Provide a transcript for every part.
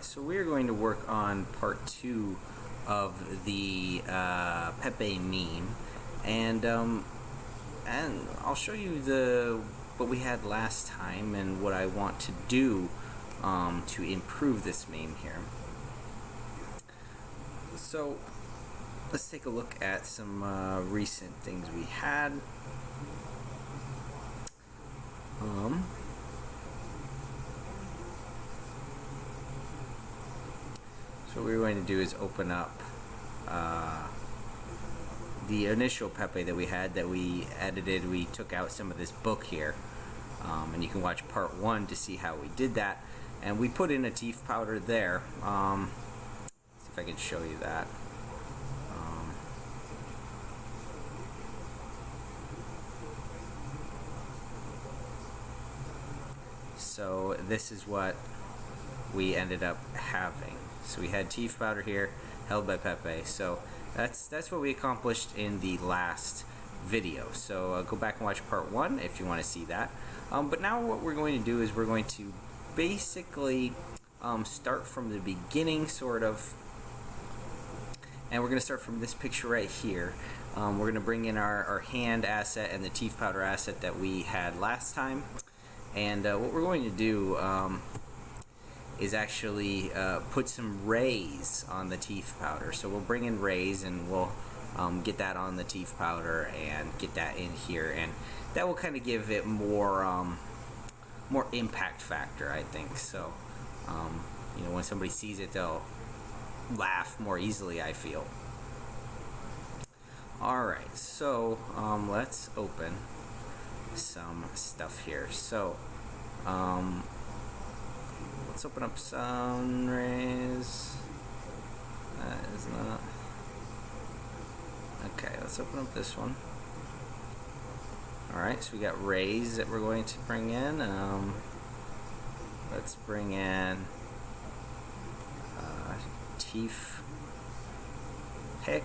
Alright, so we're going to work on part 2 of the Pepe meme, and I'll show you what we had last time and what I want to do to improve this meme here. So let's take a look at some recent things we had. So what we're going to do is open up the initial Pepe that we had, that we edited. We took out some of this book here, and you can watch part 1 to see how we did that. And we put in a TEEF powder there. See if I can show you that. So this is what we ended up having. So we had TEEF powder here, held by Pepe. So that's what we accomplished in the last video. So go back and watch part 1 if you want to see that. But now what we're going to do is we're going to basically start from the beginning, sort of. And we're going to start from this picture right here. We're going to bring in our hand asset and the TEEF powder asset that we had last time. And what we're going to do is actually put some rays on the TEEF powder. So we'll bring in rays and we'll get that on the TEEF powder and get that in here, and that will kind of give it more more impact factor, I think. So you know, when somebody sees it, they'll laugh more easily, I feel. Alright, so let's open some stuff here. So let's open up sun rays. That is not okay. Let's open up this one. Alright, so we got rays that we're going to bring in. Let's bring in TEEF pick.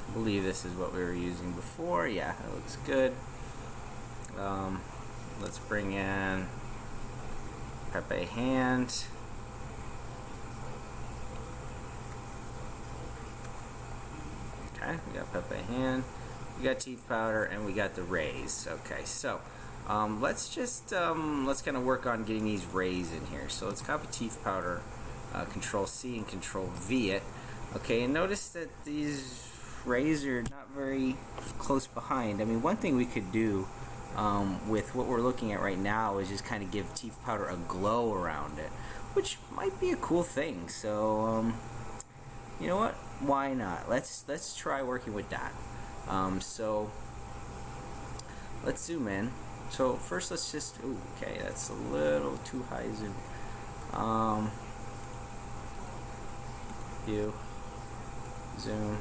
I believe this is what we were using before. Yeah, it looks good. Let's bring in Pepe hand. Okay, we got Pepe hand, we got TEEF powder, and we got the rays. Okay, so let's just let's kind of work on getting these rays in here. So let's copy TEEF powder, Control C and Control V it. Okay, and notice that these rays are not very close behind. I mean, one thing we could do with what we're looking at right now is just kind of give TEEF powder a glow around it, which might be a cool thing. So you know what? Why not? Let's try working with that. So let's zoom in. So first, let's just. Ooh, okay, that's a little too high zoom. View, zoom.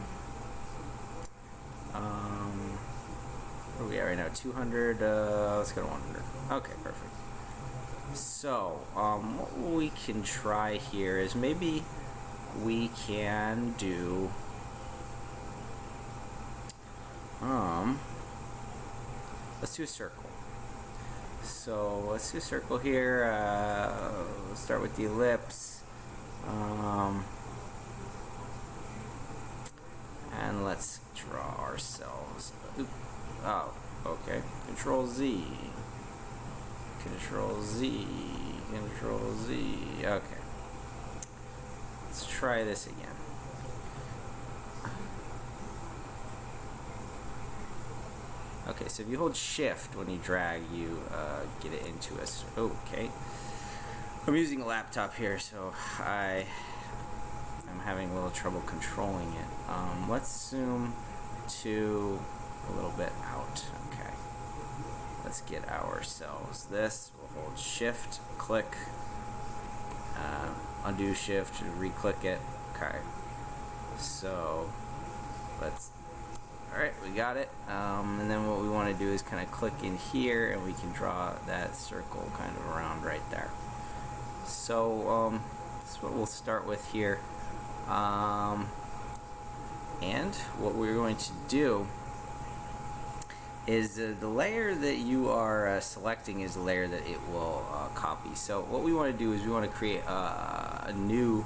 Where are we at right now? 200. Let's go to 100. Okay, perfect. So what we can try here is maybe we can do let's do a circle. So let's do a circle here. Let's start with the ellipse, and let's draw ourselves. Oh, okay. Control Z. Control Z. Control Z. Okay. Let's try this again. Okay, so if you hold shift when you drag, you get it into us. Okay. I'm using a laptop here, so I'm having a little trouble controlling it. Let's zoom to a little bit out. Okay. Let's get ourselves this. We'll hold shift, click, undo shift, re-click it. Okay. So let's. Alright, we got it. And then what we want to do is kind of click in here, and we can draw that circle kind of around right there. So that's what we'll start with here. And what we're going to do is the layer that you are selecting is the layer that it will copy. So what we want to do is we want to create a new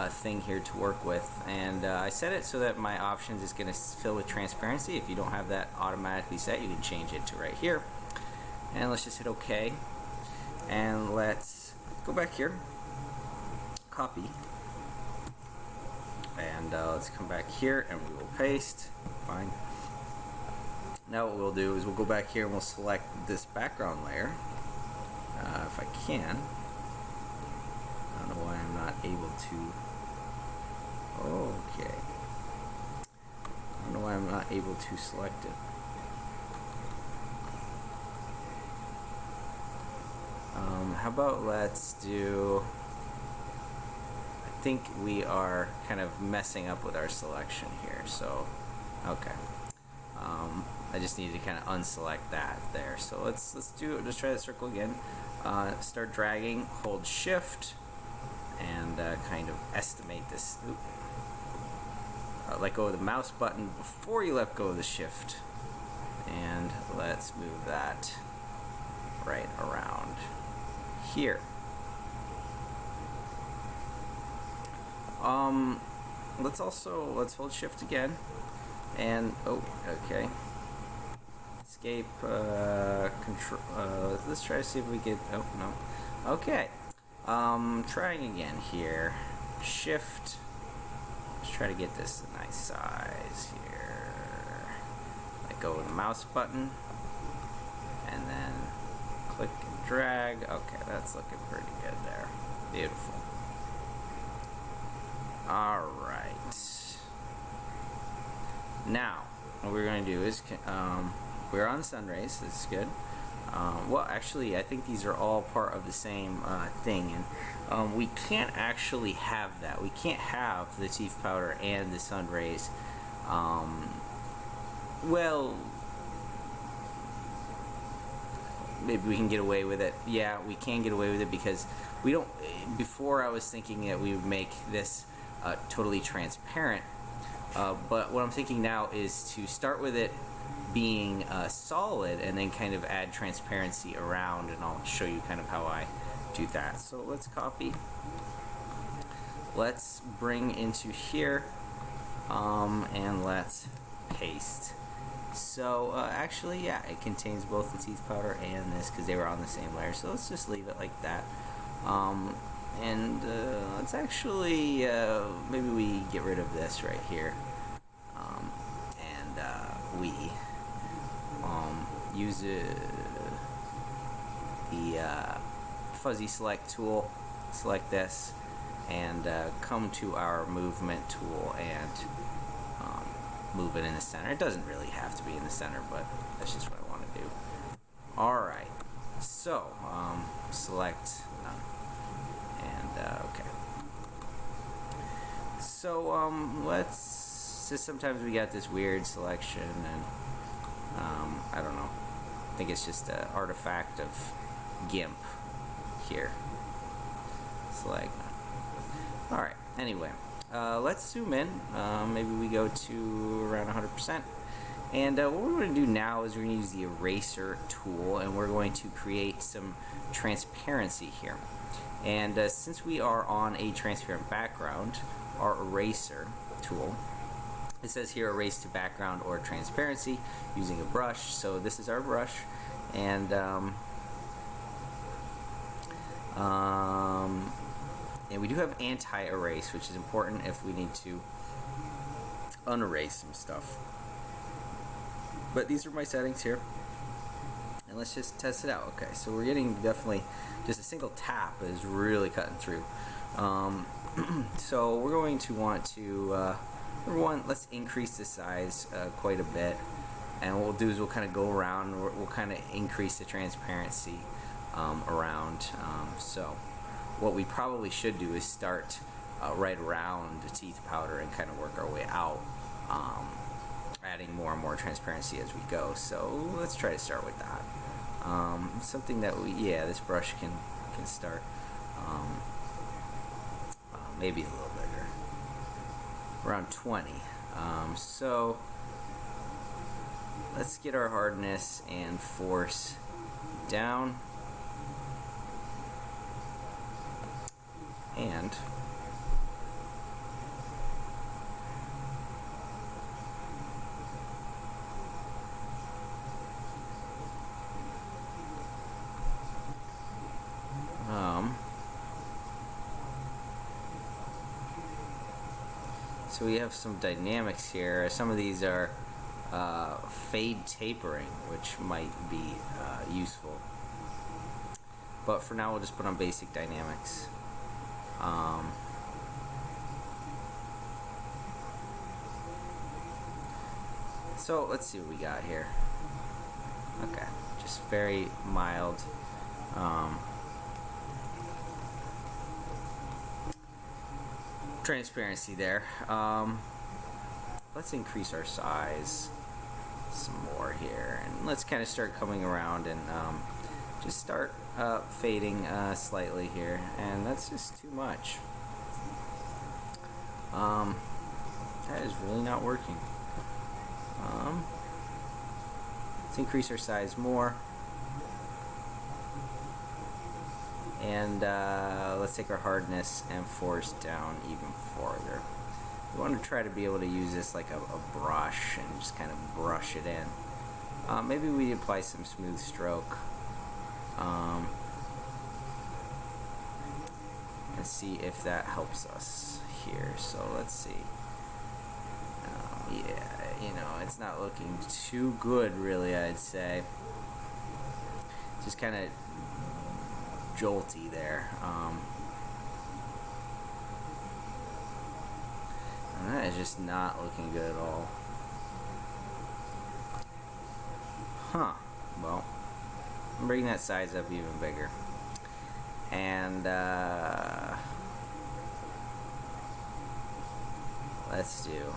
thing here to work with, and I set it so that my options is going to fill with transparency. If you don't have that automatically set, you can change it to right here, and let's just hit OK, and let's go back here, copy, and let's come back here and we will paste. Fine. Now what we'll do is we'll go back here and we'll select this background layer. If I can. I don't know why I'm not able to. Okay. I don't know why I'm not able to select it. How about let's do. I think we are kind of messing up with our selection here. So, okay. I just need to kind of unselect that there. So let's try the circle again. Start dragging, hold shift, and kind of estimate this. Let go of the mouse button before you let go of the shift, and let's move that right around here. Let's hold shift again, and okay. Escape, control, let's try to see if we get, oh no, okay, trying again here, shift, let's try to get this a nice size here, let go of the mouse button, and then click and drag, okay, that's looking pretty good there, beautiful. Alright, now, what we're going to do is, we're on sun rays, that's good. Well, actually, I think these are all part of the same thing, and we can't actually have that. We can't have the TEEF powder and the sun rays. Well, maybe we can get away with it. Yeah, we can get away with it because we don't. Before, I was thinking that we would make this totally transparent, but what I'm thinking now is to start with it being solid and then kind of add transparency around, and I'll show you kind of how I do that. So let's copy, let's bring into here, and let's paste. So actually, yeah, it contains both the TEEF powder and this because they were on the same layer, so let's just leave it like that. And let's actually maybe we get rid of this right here, and we use the fuzzy select tool, select this, and come to our movement tool and move it in the center. It doesn't really have to be in the center, but that's just what I want to do. Alright, so select none, and okay. So let's, so sometimes we got this weird selection, and I don't know, I think it's just an artifact of GIMP here. Select none. Alright, anyway, let's zoom in. Maybe we go to around 100%. And what we're going to do now is we're going to use the eraser tool, and we're going to create some transparency here. And since we are on a transparent background, our eraser tool, it says here erase to background or transparency using a brush. So this is our brush, and we do have anti-erase, which is important if we need to unerase some stuff. But these are my settings here, and let's just test it out. Okay, so we're getting definitely just a single tap is really cutting through. So we're going to want to number one, let's increase the size quite a bit, and what we'll do is we'll kind of go around, we'll kind of increase the transparency around. So what we probably should do is start right around the TEEF powder and kind of work our way out, adding more and more transparency as we go. So let's try to start with that. Something that we, yeah, this brush can start maybe a little bigger, around 20. So let's get our hardness and force down, and so we have some dynamics here. Some of these are fade tapering, which might be useful. But for now, we'll just put on basic dynamics. So let's see what we got here. Okay, just very mild. Transparency there. Let's increase our size some more here, and let's kind of start coming around and just start fading slightly here, and that's just too much. That is really not working. Let's increase our size more, and let's take our hardness and force down even farther. We want to try to be able to use this like a brush and just kind of brush it in. Maybe we apply some smooth stroke and see if that helps us here. So let's see. Yeah, you know, it's not looking too good really, I'd say. Just kind of jolty there. And that is just not looking good at all. Huh. Well, I'm bringing that size up even bigger. And let's do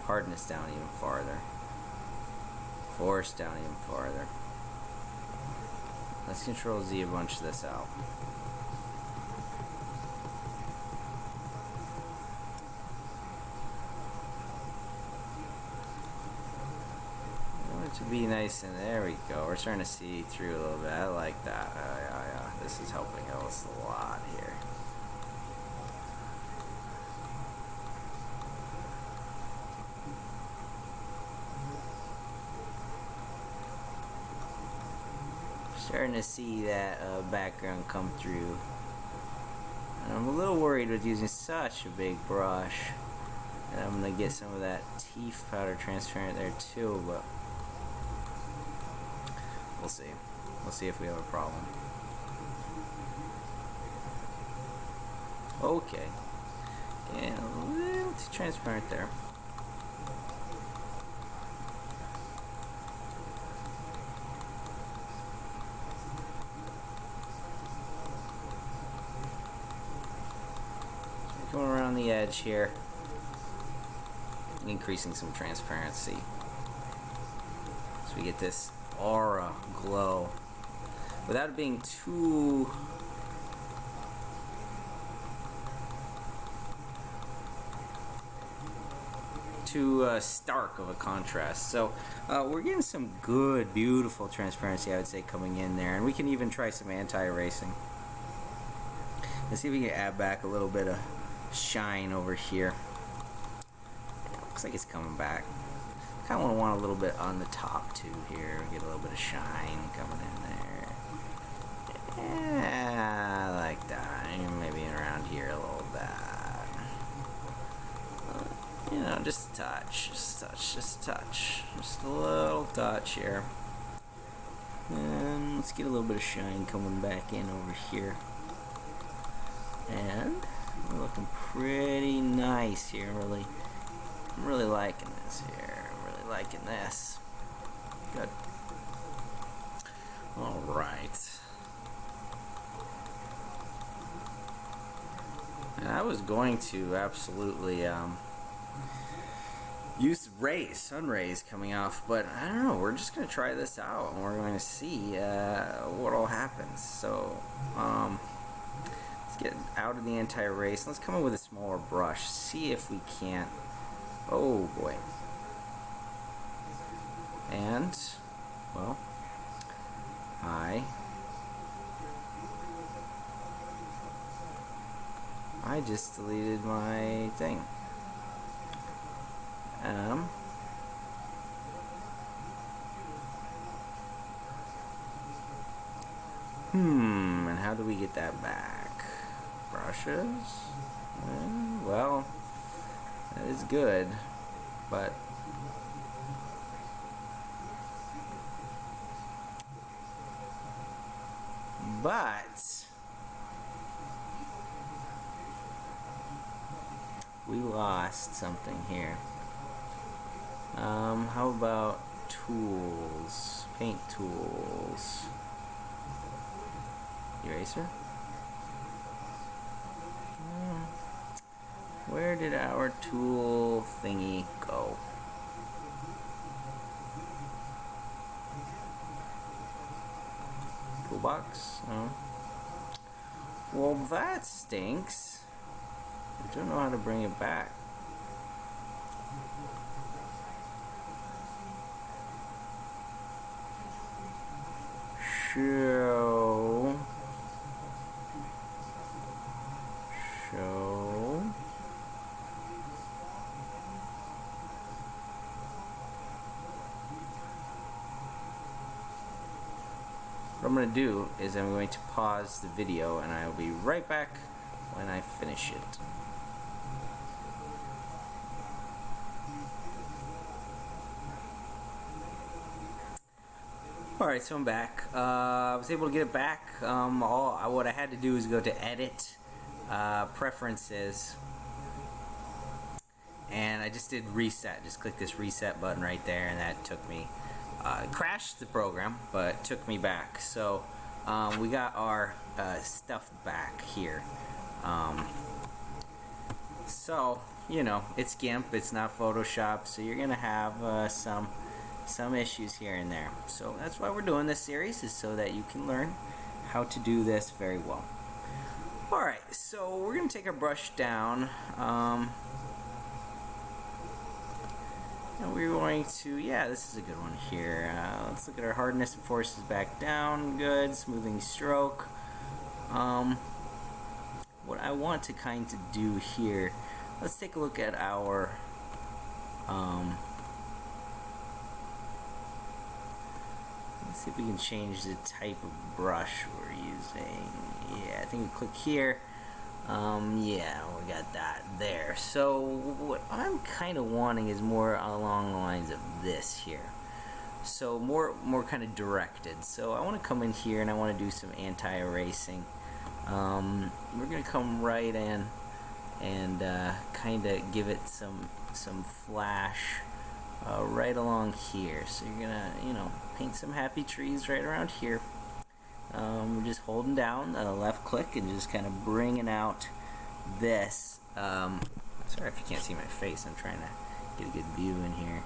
hardness down even farther. Force down even farther. Let's Control Z a bunch of this out. I want it to be nice, and there we go. We're starting to see through a little bit. I like that. Yeah. This is helping us a lot here. Starting to see that background come through. And I'm a little worried with using such a big brush that I'm going to get some of that TEEF powder transparent there too, but we'll see. We'll see if we have a problem. Okay. And a little too transparent there. Going around the edge here, increasing some transparency, so we get this aura glow without it being too stark of a contrast. So we're getting some good, beautiful transparency, I would say, coming in there, and we can even try some anti-erasing. Let's see if we can add back a little bit of shine over here. Looks like it's coming back. Kind of want a little bit on the top too here. Get a little bit of shine coming in there. Yeah, I like that. Maybe around here a little bit. You know, just a touch, just a touch, just a touch. Just a little touch here. And let's get a little bit of shine coming back in over here. And we're looking pretty nice here, really. I'm really liking this here. I'm really liking this. Good. Alright. And I was going to absolutely use rays, sun rays coming off, but I don't know, we're just going to try this out and we're going to see what all happens. So, let's get out of the anti-erase. Let's come in with a smaller brush. See if we can't. Oh boy. And, well, I just deleted my thing. And how do we get that back? Brushes? Well, that is good, but we lost something here. How about tools? Paint tools. Eraser? Where did our tool thingy go? Toolbox? Oh. Well, that stinks. I don't know how to bring it back. Show. What I'm going to do is I'm going to pause the video and I will be right back when I finish it. Alright, so I'm back. I was able to get it back. What I had to do is go to Edit, Preferences, and I just did Reset. Just click this Reset button right there, and that took me, crashed the program, but took me back. So we got our stuff back here. So, you know, it's GIMP, it's not Photoshop, so you're gonna have some issues here and there. So that's why we're doing this series, is so that you can learn how to do this very well. Alright, so we're going to take our brush down, and we're going to, yeah, this is a good one here. Let's look at our hardness and forces back down. Good. Smoothing stroke. What I want to kind of do here, let's take a look at our let's see if we can change the type of brush we're using. Yeah, I think we click here. Yeah, we got that there. So what I'm kind of wanting is more along the lines of this here. So more kind of directed. So I want to come in here and I want to do some anti-erasing. We're gonna come right in and kind of give it some flash right along here. So you're gonna, you know, paint some happy trees right around here. We're just holding down left click and just kind of bringing out this. Sorry if you can't see my face, I'm trying to get a good view in here.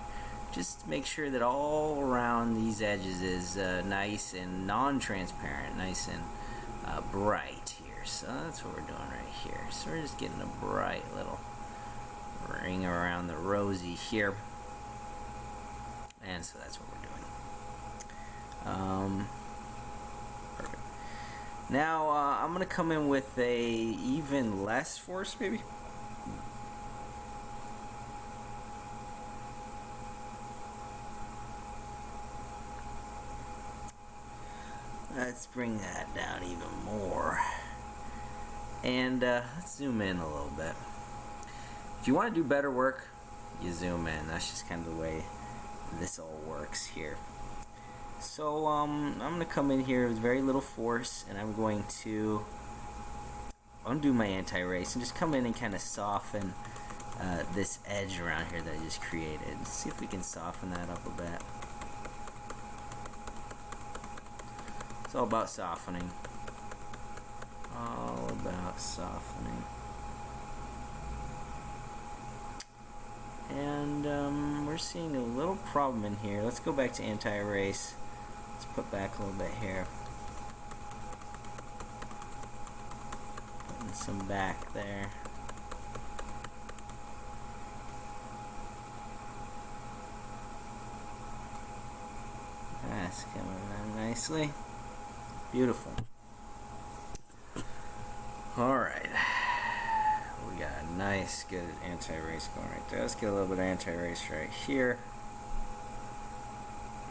Just make sure that all around these edges is nice and non-transparent, nice and bright here. So that's what we're doing right here. So we're just getting a bright little ring around the rosy here. And so that's what we're doing. Perfect. Now I'm gonna come in with a even less force, maybe. Let's bring that down even more. And let's zoom in a little bit. If you want to do better work, you zoom in. That's just kind of the way this all works here. So I'm going to come in here with very little force, and I'm going to undo my anti-erase and just come in and kind of soften this edge around here that I just created. Let's see if we can soften that up a bit. It's all about softening. All about softening. And we're seeing a little problem in here. Let's go back to anti-erase. Let's put back a little bit here. Putting some back there. nicely. Beautiful. Alright. We got a nice, good anti-erase going right there. Let's get a little bit of anti-erase right here.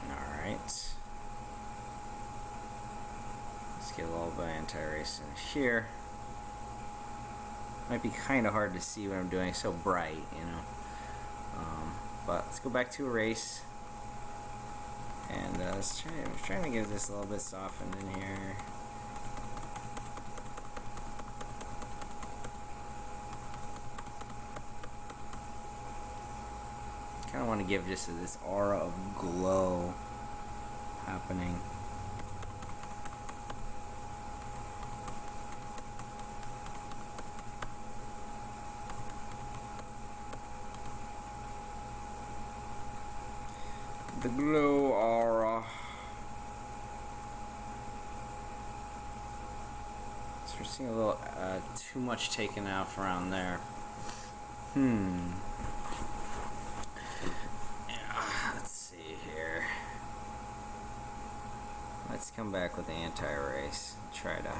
Alright. Let's get a little bit of anti-erase in here. Might be kind of hard to see what I'm doing. It's so bright, you know. But let's go back to erase. And let's try. I'm trying to get this a little bit softened in here. Kind of want to give just this aura of glow happening. The glow aura. So we're seeing a little too much taken off around there. Yeah, let's see here. Let's come back with the anti-erase and try to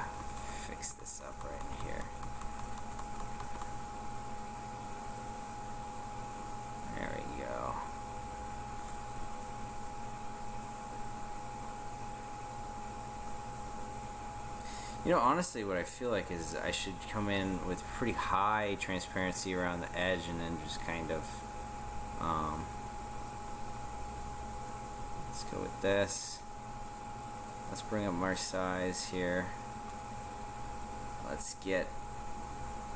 fix this up right in here. There we go. You know, honestly, what I feel like is I should come in with pretty high transparency around the edge and then just kind of, let's go with this. Let's bring up our size here. Let's get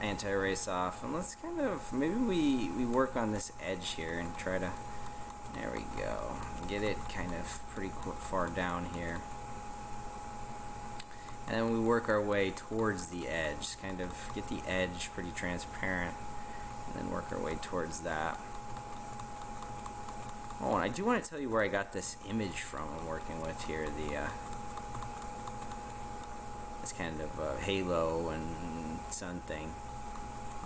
anti-erase off, and let's kind of, maybe we work on this edge here and try to, there we go, get it kind of pretty far down here. And then we work our way towards the edge, kind of get the edge pretty transparent, and then work our way towards that. Oh, and I do want to tell you where I got this image from I'm working with here, this kind of halo and sun thing.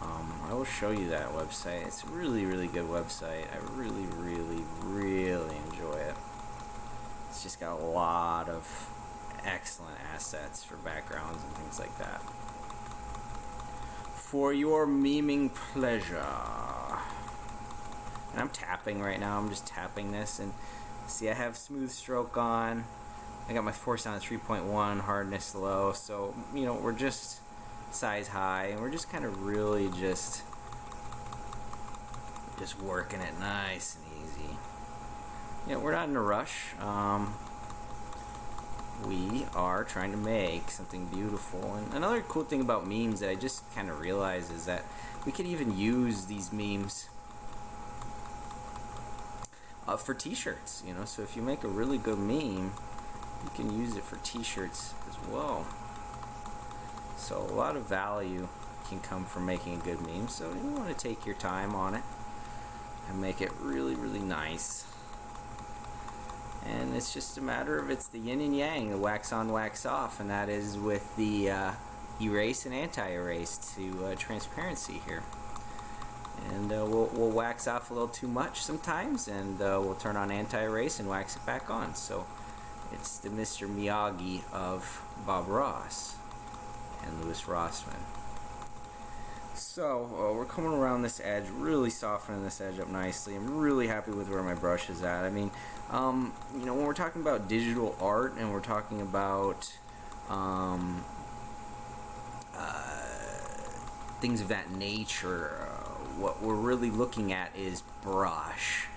I will show you that website. It's a really, really good website. I really, really, really enjoy it. It's just got a lot of excellent assets for backgrounds and things like that. For your memeing pleasure. And I'm tapping right now. I'm just tapping this, and see, I have smooth stroke on. I got my force on at 3.1, hardness low. So, you know, we're just size high, and we're just kind of really just working it nice and easy. You know, we're not in a rush. We are trying to make something beautiful. And another cool thing about memes that I just kind of realized is that we could even use these memes for t-shirts, you know. So if you make a really good meme, you can use it for t-shirts as well. So a lot of value can come from making a good meme. So you want to take your time on it and make it really, really nice. And it's just a matter of, it's the yin and yang, the wax on, wax off, and that is with the erase and anti-erase to transparency here. And we'll wax off a little too much sometimes, and we'll turn on anti-erase and wax it back on. So it's the Mr. Miyagi of Bob Ross and Louis Rossman. So we're coming around this edge, really softening this edge up nicely. I'm really happy with where my brush is at. I mean, you know, when we're talking about digital art and we're talking about things of that nature, what we're really looking at is brush.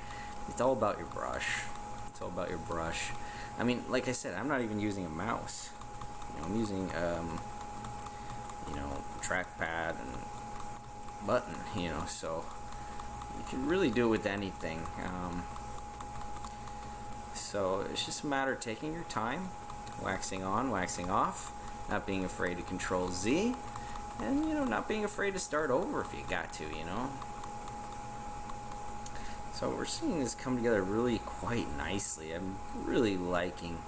It's all about your brush. It's all about your brush. I mean, like I said, I'm not even using a mouse. You know, I'm using, you know, trackpad and button, you know, so you can really do it with anything. So it's just a matter of taking your time, waxing on, waxing off, not being afraid to Control Z, and, you know, not being afraid to start over if you got to, you know. So we're seeing this come together really quite nicely. I'm really liking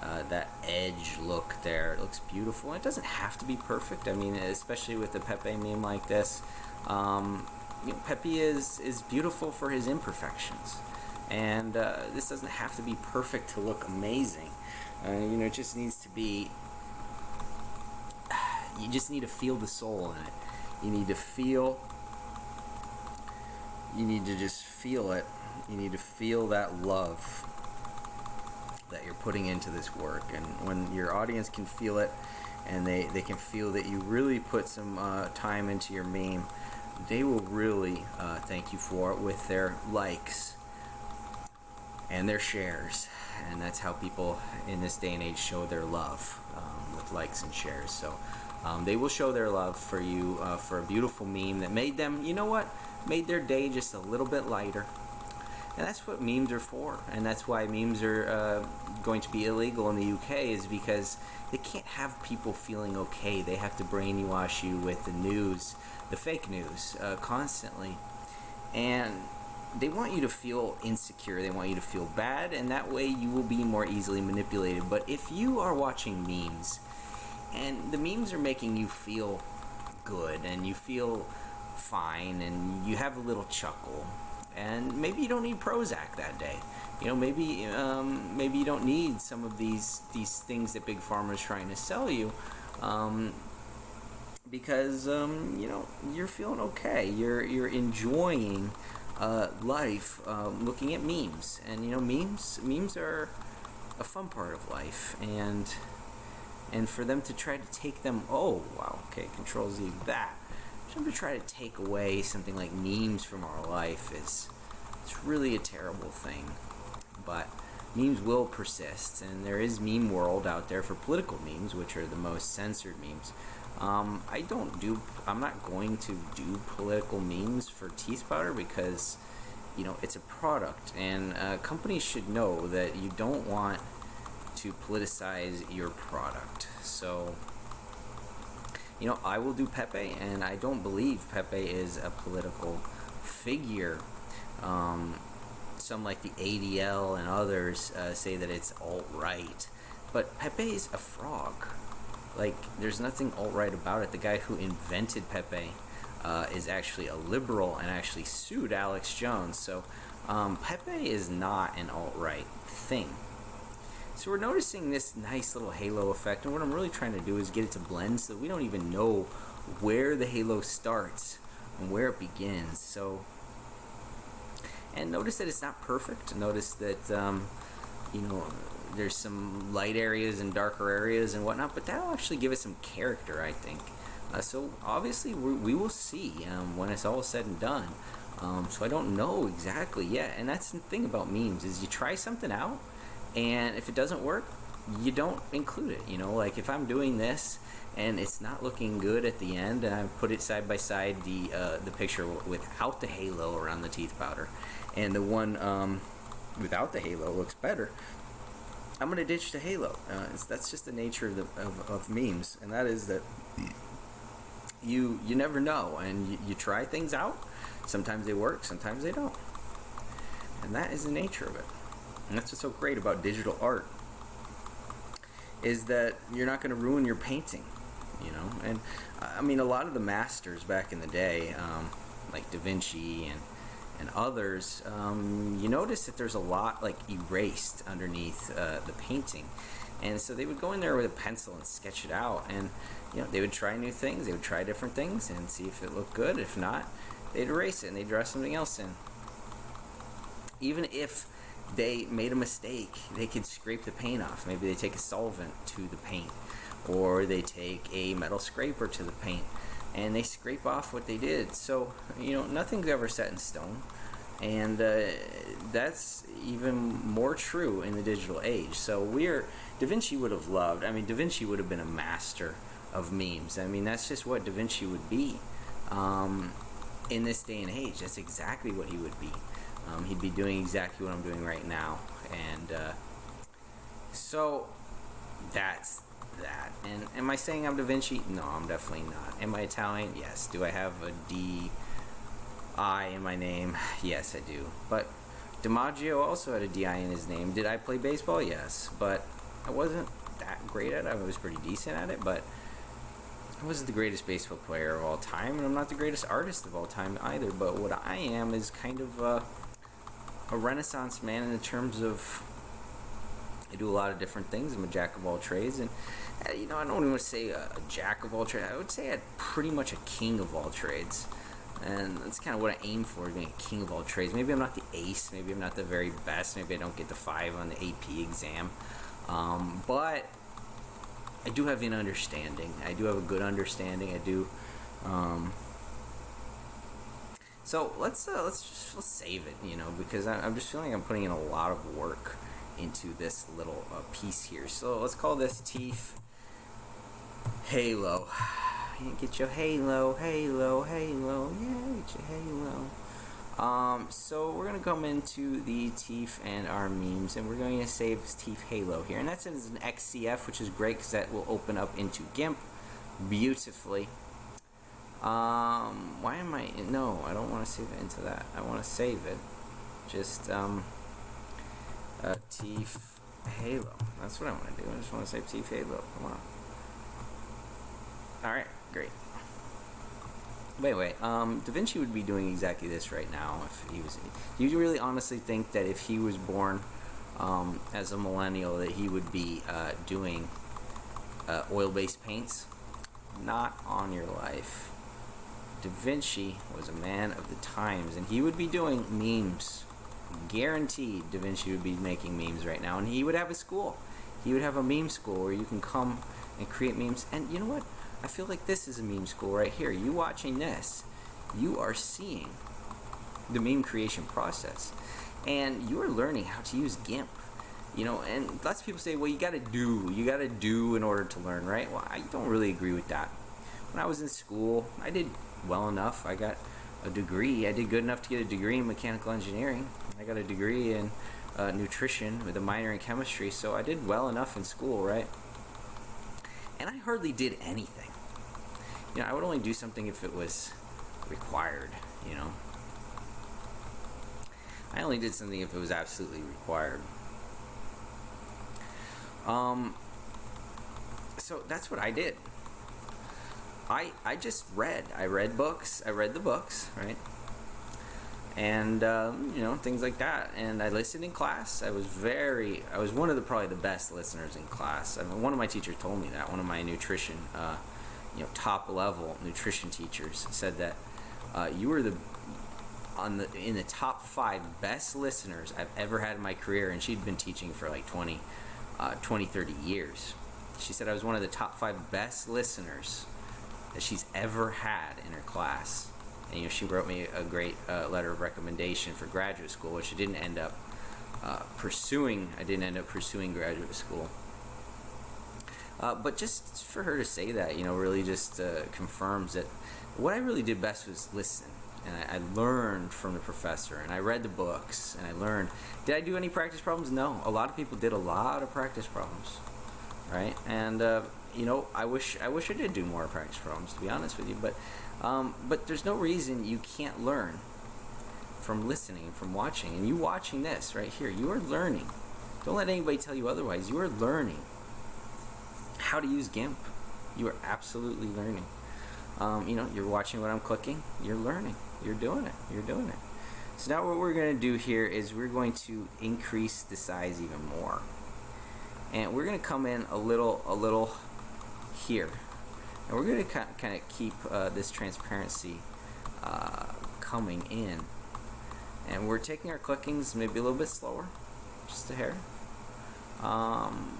that edge look there. It looks beautiful. It doesn't have to be perfect. I mean, especially with a Pepe meme like this. You know, Pepe is beautiful for his imperfections. And this doesn't have to be perfect to look amazing. It just needs to be. You just need to feel the soul in it. You need to feel. You need to just feel it. You need to feel that love that you're putting into this work. And when your audience can feel it, and they can feel that you really put some time into your meme, they will really thank you for it with their likes and their shares. And that's how people in this day and age show their love, with likes and shares. So they will show their love for you for a beautiful meme that made them, made their day just a little bit lighter. And that's what memes are for. And that's why memes are going to be illegal in the UK, is because they can't have people feeling okay. They have to brainwash you with the news, the fake news, constantly. And they want you to feel insecure. They want you to feel bad, and that way you will be more easily manipulated. But if you are watching memes, and the memes are making you feel good, and you feel fine, and you have a little chuckle, and maybe you don't need Prozac that day. Maybe you don't need some of these things that Big Pharma is trying to sell you, because you're feeling okay. You're enjoying life, looking at memes. And memes are a fun part of life, and for them to try to take them, oh wow, okay, Control Z that. For them to try to take away something like memes from our life it's really a terrible thing. But memes will persist, and there is meme world out there for political memes, which are the most censored memes. I'm not going to do political memes for teeth powder, because it's a product, and companies should know that you don't want to politicize your product. So I will do Pepe, and I don't believe Pepe is a political figure. Some like the ADL and others say that it's alt-right, but Pepe is a frog. Like, there's nothing alt-right about it. The guy who invented Pepe is actually a liberal and actually sued Alex Jones. So Pepe is not an alt-right thing. So we're noticing this nice little halo effect, and what I'm really trying to do is get it to blend so that we don't even know where the halo starts and where it begins. So, and notice that it's not perfect. Notice that there's some light areas and darker areas and whatnot, but that'll actually give it some character, I think. So obviously we will see when it's all said and done. So I don't know exactly yet, and that's the thing about memes, is you try something out, and if it doesn't work, you don't include it. Like if I'm doing this and it's not looking good at the end, and I put it side by side, the picture without the halo around the teeth powder, and the one without the halo looks better, I'm gonna ditch the halo. That's just the nature of memes, and that is that you never know, and you try things out. Sometimes they work, sometimes they don't, and that is the nature of it. And that's what's so great about digital art, is that you're not going to ruin your painting, And I mean, a lot of the masters back in the day, like Da Vinci and others, you notice that there's a lot like erased underneath the painting, and so they would go in there with a pencil and sketch it out, and they would try new things, they would try different things and see if it looked good. If not, they'd erase it and they'd draw something else in. Even if they made a mistake, they could scrape the paint off. Maybe they take a solvent to the paint, or they take a metal scraper to the paint, and they scrape off what they did. So nothing's ever set in stone, and that's even more true in the digital age. So Da Vinci would have loved, Da Vinci would have been a master of memes. That's just what Da Vinci would be in this day and age. That's exactly what he would be. He'd be doing exactly what I'm doing right now, and so that's that. And am I saying I'm Da Vinci? No, I'm definitely not. Am I Italian? Yes. Do I have a D-I in my name? Yes, I do. But DiMaggio also had a D-I in his name. Did I play baseball? Yes, but I wasn't that great at it. I was pretty decent at it, but I wasn't the greatest baseball player of all time, and I'm not the greatest artist of all time either. But what I am is kind of a renaissance man in the terms of I do a lot of different things. I'm a jack of all trades, and you know, I don't even want to say a jack of all trades. I would say I'm pretty much a king of all trades, and that's kind of what I aim for, being a king of all trades. Maybe I'm not the ace. Maybe I'm not the very best. Maybe I don't get the 5 on the AP exam, but I do have an understanding. I do have a good understanding. I do. So let's save it, you know, because I'm just feeling I'm putting in a lot of work into this little piece here. So let's call this TEEF Halo. Get your halo, halo, halo. Yeah, get your halo. So we're gonna come into the TEEF and our memes, and we're going to save TEEF Halo here, and that's as an XCF, which is great because that will open up into GIMP beautifully. Why am I? No, I don't want to save it into that. I want to save it. Just TEEF Halo. That's what I want to do. I just want to save TEEF Halo. Come on. All right, great. Wait. DaVinci would be doing exactly this right now if he was. Do you really honestly think that if he was born as a millennial that he would be doing oil-based paints? Not on your life. DaVinci was a man of the times, and he would be doing memes. Guaranteed DaVinci would be making memes right now, and he would have a school. He would have a meme school where you can come and create memes. And you know what? I feel like this is a meme school right here. You watching this, you are seeing the meme creation process, and you are learning how to use GIMP. You know, and lots of people say, well, you gotta do in order to learn, right? Well, I don't really agree with that. When I was in school, I did well enough. I got a degree. I did good enough to get a degree in mechanical engineering. I got a degree in nutrition with a minor in chemistry, so I did well enough in school, right? And I hardly did anything. You know, I would only do something if it was required, you know. I only did something if it was absolutely required. So that's what I did. I just read. I read books. I read the books, right? And you know, things like that. And I listened in class. I was one of probably the best listeners in class. I mean, one of my teachers told me that. One of my nutrition, you know, top level nutrition teachers said that you were in the top 5 best listeners I've ever had in my career, and she'd been teaching for like 30 years. She said I was one of the top 5 best listeners that she's ever had in her class. And you know, she wrote me a great letter of recommendation for graduate school, which I didn't end up pursuing. I didn't end up pursuing graduate school. But just for her to say that, you know, really just confirms that what I really did best was listen. And I learned from the professor, and I read the books, and I learned. Did I do any practice problems? No. A lot of people did a lot of practice problems, right? And you know, I wish I did do more practice problems, to be honest with you. But there's no reason you can't learn from listening, from watching. And you watching this right here, you are learning. Don't let anybody tell you otherwise. You are learning how to use GIMP. You are absolutely learning. You know, you're watching what I'm clicking. You're learning. You're doing it. You're doing it. So now what we're going to do here is we're going to increase the size even more. And we're going to come in a little here. And we're going to kind of keep this transparency coming in. And we're taking our clickings maybe a little bit slower, just a hair. And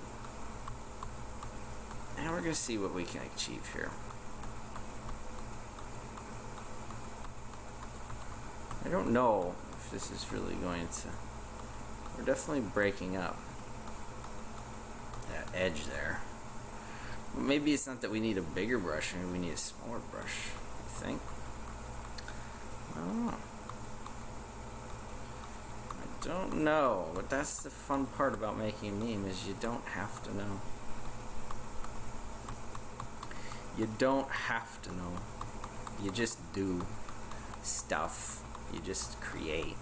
we're going to see what we can achieve here. I don't know if this is really going to... We're definitely breaking up that edge there. Maybe it's not that we need a bigger brush, maybe we need a smaller brush, I think. I don't know. I don't know, but that's the fun part about making a meme, is you don't have to know. You don't have to know. You just do stuff. You just create.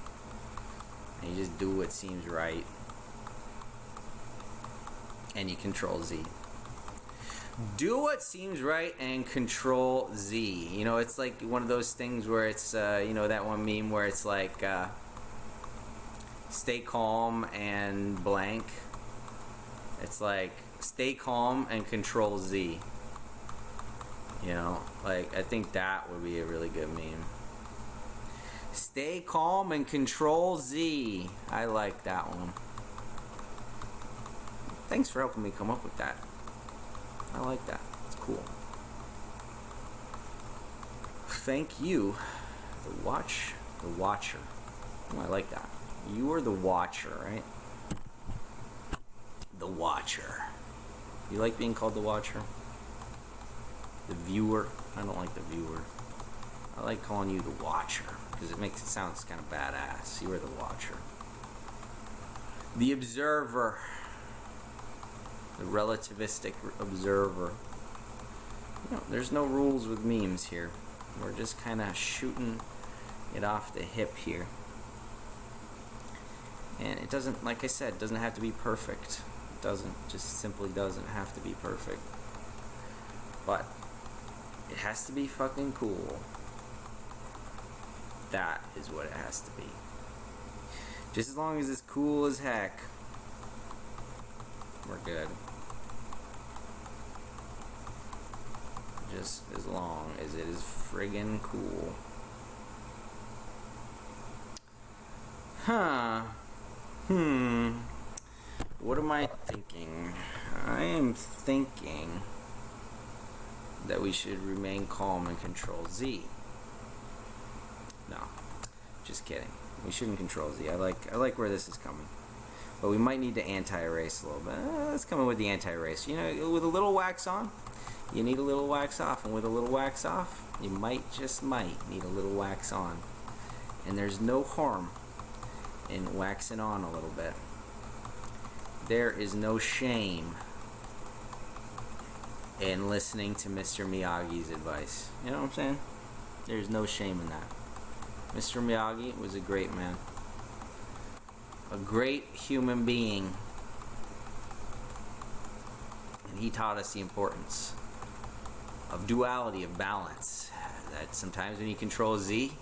And you just do what seems right. And you control Z. Do what seems right and control Z. You know, it's like one of those things where it's, you know, that one meme where it's like, stay calm and blank. It's like stay calm and control Z. You know, like I think that would be a really good meme. Stay calm and control Z. I like that one. Thanks for helping me come up with that. I like that. It's cool. Thank you, the watcher. Oh, I like that. You are the watcher, right? The watcher. You like being called the watcher? The viewer? I don't like the viewer. I like calling you the watcher because it makes it sound kind of badass. You are the watcher. The observer. The relativistic observer. You know, there's no rules with memes here. We're just kind of shooting it off the hip here. And it doesn't, like I said, doesn't have to be perfect. It doesn't, just simply doesn't have to be perfect. But it has to be fucking cool. That is what it has to be. Just as long as it's cool as heck, we're good. Just as long as it is friggin' cool. Huh. What am I thinking? I am thinking that we should remain calm and control Z. No, just kidding. We shouldn't control Z. I like where this is coming. But we might need to anti-erase a little bit. Let's come in with the anti-erase. You know, with a little wax on, you need a little wax off. And with a little wax off, you might need a little wax on. And there's no harm in waxing on a little bit. There is no shame in listening to Mr. Miyagi's advice. You know what I'm saying? There's no shame in that. Mr. Miyagi was a great man. A great human being. And he taught us the importance of duality, of balance. That sometimes when you control Z,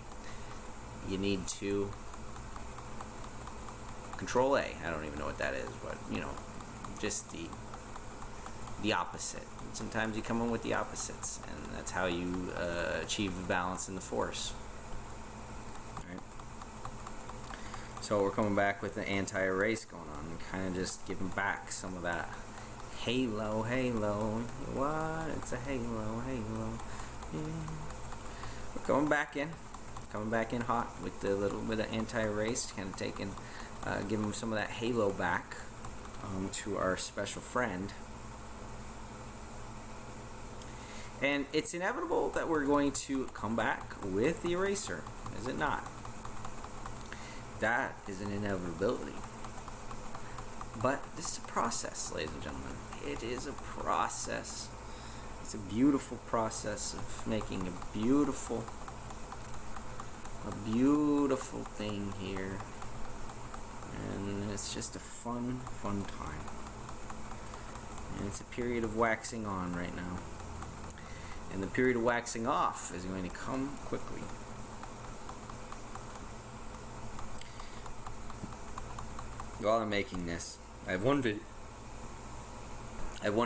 you need to control A. I don't even know what that is, but you know, just the opposite. Sometimes you come in with the opposites, and that's how you achieve the balance in the force. Right? So we're coming back with the anti-erase going on, and kind of just giving back some of that halo. What? It's a halo. Yeah. We're coming back in hot with a little bit of anti-erase, kind of taking, giving some of that halo back to our special friend. And it's inevitable that we're going to come back with the eraser, is it not? That is an inevitability. But this is a process, ladies and gentlemen. It is a process. It's a beautiful process of making a beautiful thing here. And it's just a fun time. And it's a period of waxing on right now. And the period of waxing off is going to come quickly. While I'm making this, I have one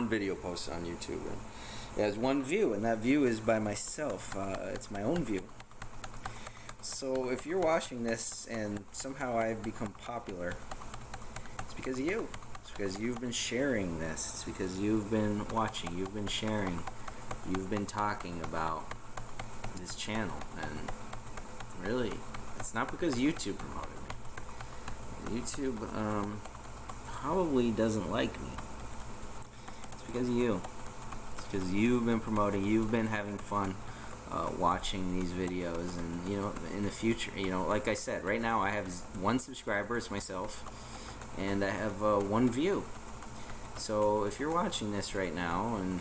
video posted on YouTube. And it has one view, and that view is by myself. It's my own view. So if you're watching this and somehow I've become popular, it's because of you. It's because you've been sharing this. It's because you've been watching. You've been sharing. You've been talking about this channel, and really, it's not because YouTube promoted me. YouTube probably doesn't like me. It's because of you. It's because you've been promoting. You've been having fun watching these videos, and you know, in the future, you know, like I said, right now I have 1 subscriber, it's myself, and I have 1 view. So if you're watching this right now and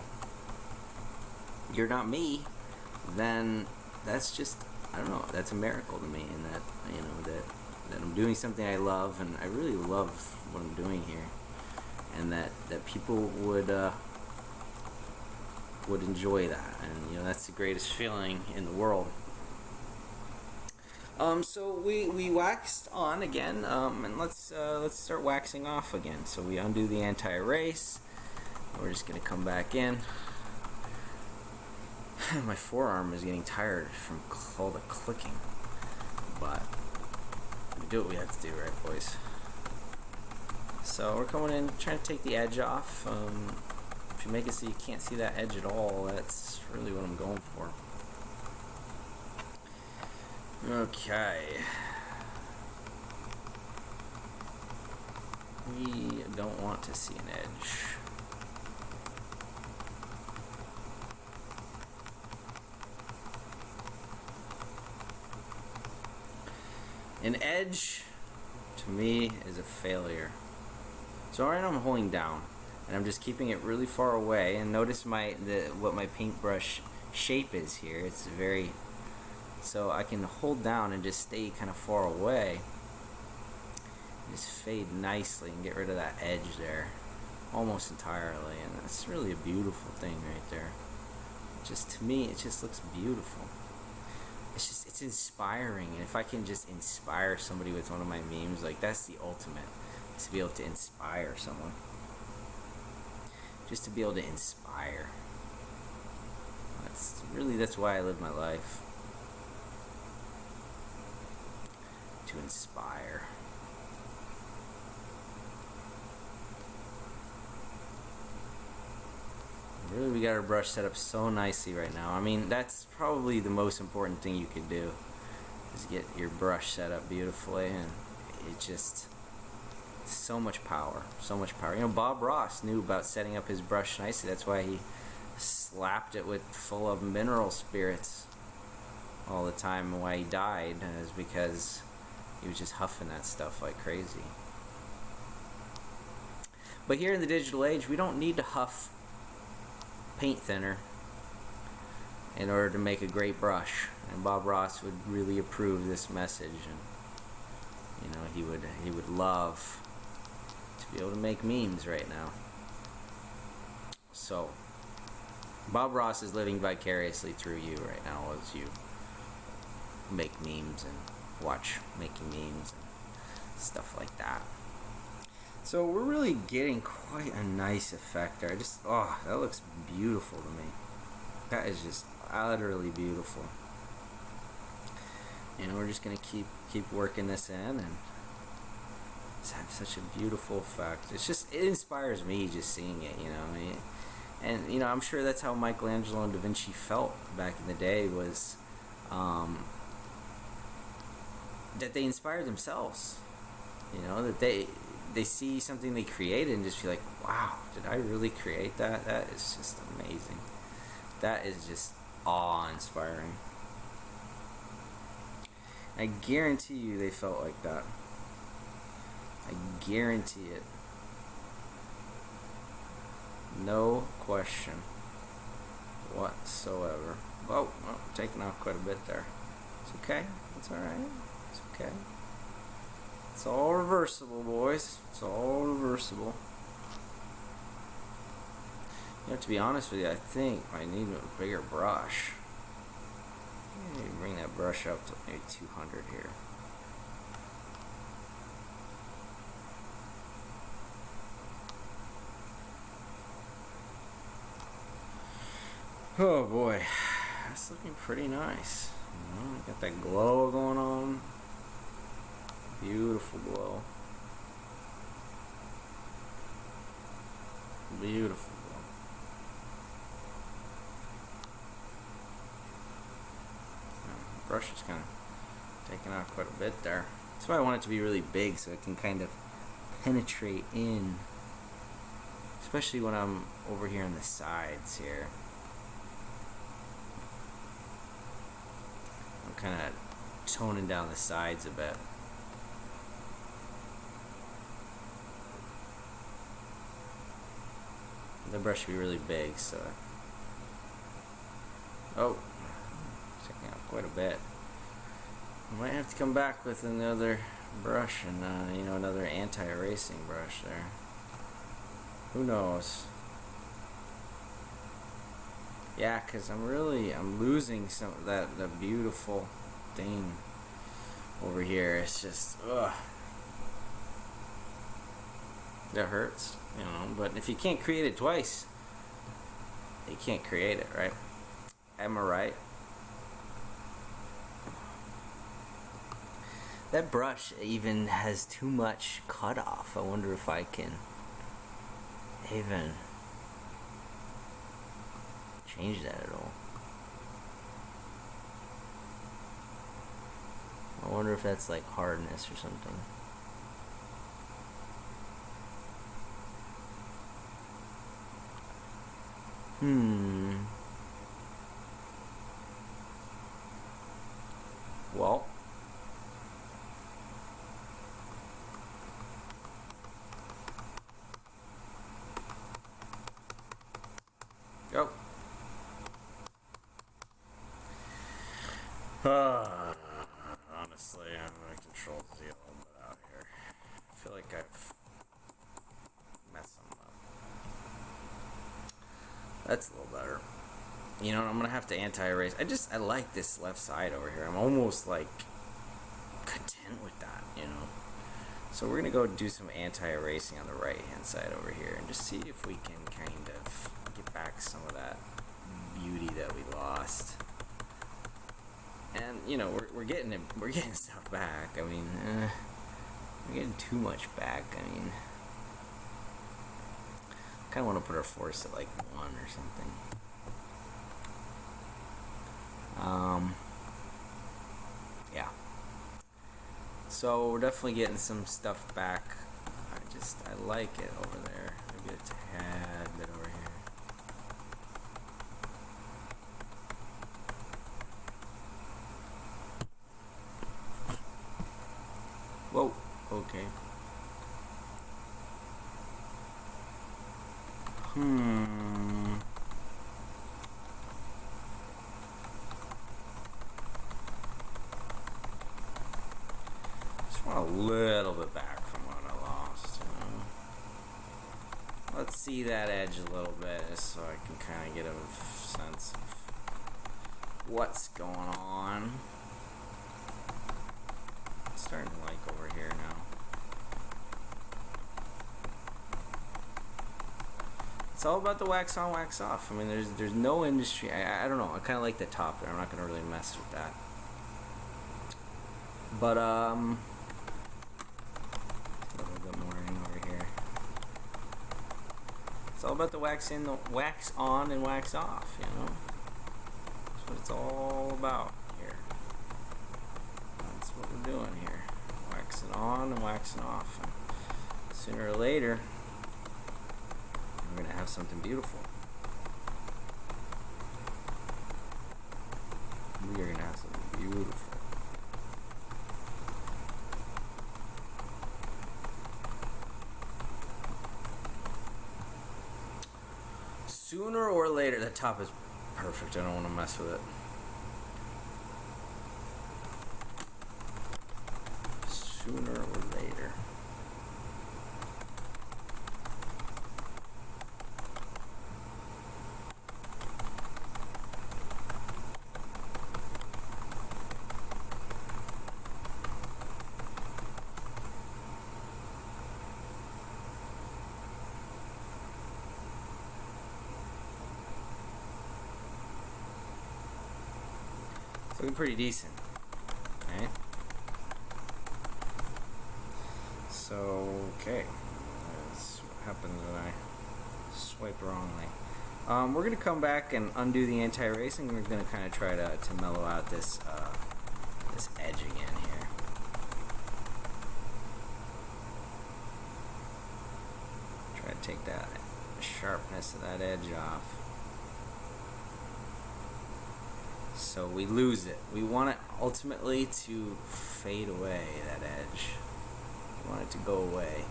you're not me, then that's just, I don't know, that's a miracle to me, and that, you know, that I'm doing something I love, and I really love what I'm doing here, and that people would enjoy that, and you know, that's the greatest feeling in the world. So we waxed on again, and let's start waxing off again. So we undo the anti-erase. We're just gonna come back in. My forearm is getting tired from all the clicking, but we do what we have to do, right, boys? So we're coming in, trying to take the edge off. If you make it so you can't see that edge at all, that's really what I'm going for. Okay. We don't want to see an edge. An edge, to me, is a failure. So right now I'm holding down, and I'm just keeping it really far away. And notice what my paintbrush shape is here. It's very, so I can hold down and just stay kind of far away. Just fade nicely and get rid of that edge there, almost entirely. And that's really a beautiful thing right there. Just to me, it just looks beautiful. It's inspiring, and if I can just inspire somebody with one of my memes, like, that's the ultimate, is to be able to inspire someone. Just to be able to inspire. That's why I live my life. To inspire. Really, we got our brush set up so nicely right now. I mean, that's probably the most important thing you could do, is get your brush set up beautifully, and it just, so much power, so much power. You know, Bob Ross knew about setting up his brush nicely. That's why he slapped it with full of mineral spirits all the time, and why he died is because he was just huffing that stuff like crazy. But here in the digital age, we don't need to huff paint thinner in order to make a great brush, and Bob Ross would really approve this message, and you know, he would love to be able to make memes right now. So Bob Ross is living vicariously through you right now as you make memes and watch making memes and stuff like that. So we're really getting quite a nice effect there. Oh, that looks beautiful to me. That is just utterly beautiful. And we're just gonna keep working this in and just have such a beautiful effect. It inspires me just seeing it, you know. And you know, I'm sure that's how Michelangelo and Da Vinci felt back in the day, was that they inspired themselves. You know, that they see something they created and just feel like, wow, did I really create that? That is just amazing. That is just awe-inspiring. I guarantee you they felt like that. I guarantee it. No question whatsoever. Oh, taking off quite a bit there. It's okay. It's alright. It's okay. It's all reversible, boys. It's all reversible. You know, to be honest with you, I think I need a bigger brush. Maybe bring that brush up to maybe 200 here. Oh boy, that's looking pretty nice. You know, got that glow going on. Beautiful glow. Beautiful glow. Brush is kind of taking out quite a bit there. That's why I want it to be really big, so it can kind of penetrate in, especially when I'm over here on the sides here. I'm kind of toning down the sides a bit. The brush should be really big, so checking out quite a bit. I might have to come back with another brush and you know, another anti-erasing brush there. Who knows? Yeah, because I'm losing some of that beautiful thing. over here. It's just, ugh. That hurts, you know. But if you can't create it twice, you can't create it, right? Am I right? That brush even has too much cutoff. I wonder if I can even change that at all. I wonder if that's like hardness or something. Well, go. Honestly, I'm gonna control Z a little bit out here. I feel like I've messed them up. That's a little better. You know, I'm gonna have to anti-erase. I like this left side over here. I'm almost like content with that, you know. So we're gonna go do some anti-erasing on the right hand side over here and just see if we can kind of get back some of that beauty that we lost. And you know, we're getting stuff back. I mean, we're getting too much back. I mean, I kind of want to put our force at like 1 or something. Yeah. So we're definitely getting some stuff back. I like it over there. Maybe a tad bit over here. Whoa. Okay. Just want a little bit back from what I lost, you know. Let's see that edge a little bit just so I can kind of get a sense of what's going on. I'm starting to like over here now. It's all about the wax on, wax off. I mean, there's no industry. I don't know. I kind of like the top there. I'm not gonna really mess with that. But a little bit more in over here. It's all about the wax in, the wax on, and wax off. You know, that's what it's all about here. That's what we're doing here. Waxing on and waxing off. And sooner or later, we're gonna have something beautiful. We are gonna have something beautiful. Sooner or later, the top is perfect. I don't want to mess with it. Sooner or later. Looking pretty decent, right? So, okay. That's what happens when I swipe wrongly. We're going to come back and undo the anti-erasing. We're going to kind of try to mellow out this this edge again here. Try to take that sharpness of that edge off. So we lose it. We want it ultimately to fade away, that edge. We want it to go away.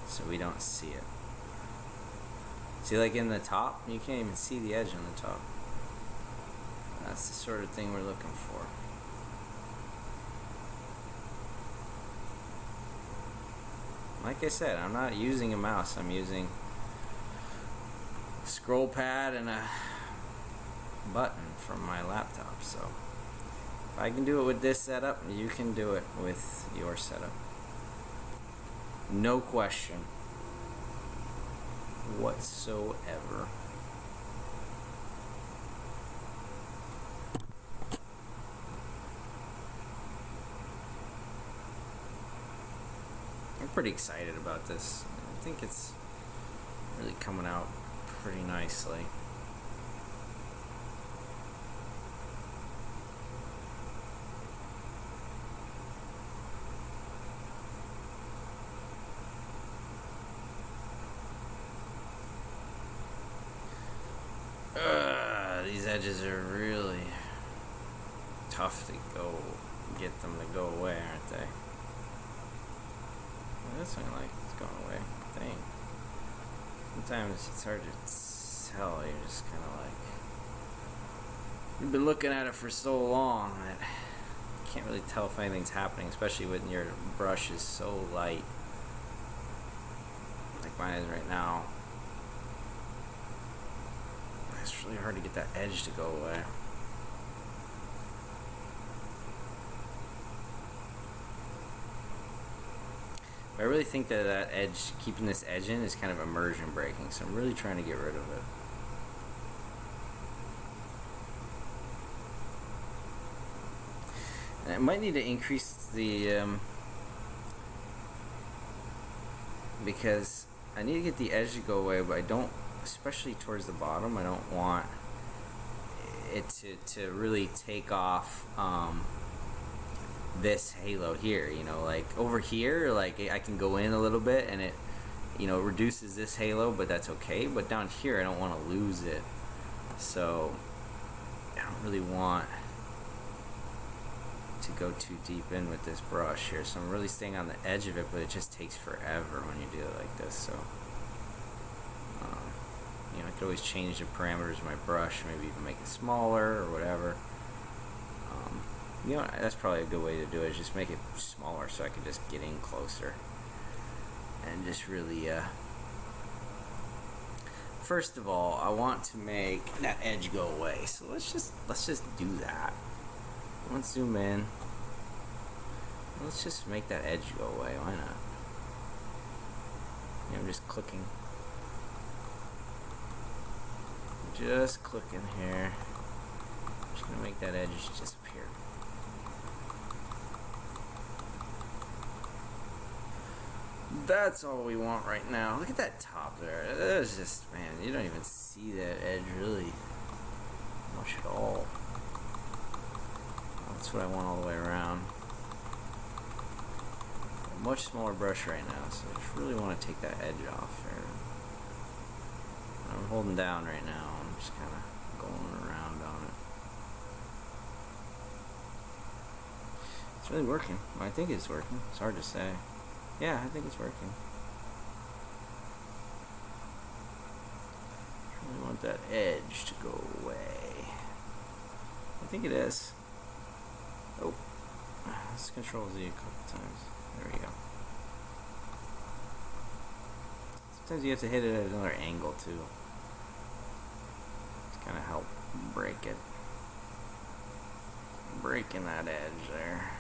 So we don't see it. See, like in the top, you can't even see the edge on the top. That's the sort of thing we're looking for. Like I said, I'm not using a mouse. I'm using scroll pad and a button from my laptop. So if I can do it with this setup, you can do it with your setup. No question whatsoever. I'm pretty excited about this. I think it's really coming out pretty nicely. These edges are really tough to get them to go away, aren't they? Well, this one, like, it's going away. Dang. Sometimes it's hard to tell. You're just kind of like, you've been looking at it for so long that you can't really tell if anything's happening, especially when your brush is so light, like mine is right now. It's really hard to get that edge to go away. But I really think that edge, keeping this edge in, is kind of immersion breaking, so I'm really trying to get rid of it. And I might need to increase the, because I need to get the edge to go away, but I don't, especially towards the bottom, I don't want it to really take off this halo here, you know, like over here, like I can go in a little bit and it, you know, reduces this halo, but that's okay. But down here I don't want to lose it, so I don't really want to go too deep in with this brush here, so I'm really staying on the edge of it, but it just takes forever when you do it like this. So you know, I could always change the parameters of my brush, maybe even make it smaller or whatever. You know, that's probably a good way to do it, is just make it smaller so I can just get in closer and just really first of all, I want to make that edge go away, so let's just do that. Let's zoom in. Let's just make that edge go away. Why not? Yeah, I'm just clicking. Just clicking here. I'm just gonna make that edge disappear. That's all we want right now. Look at that top there. It's just, man, you don't even see that edge really much at all. That's what I want all the way around. A much smaller brush right now, so I just really want to take that edge off there. I'm holding down right now. I'm just kind of going around on it. It's really working. I think it's working. It's hard to say. Yeah, I think it's working. I really want that edge to go away. I think it is. Oh, let's Control Z a couple times. There we go. Sometimes you have to hit it at another angle too, to kind of help break it. Breaking that edge there.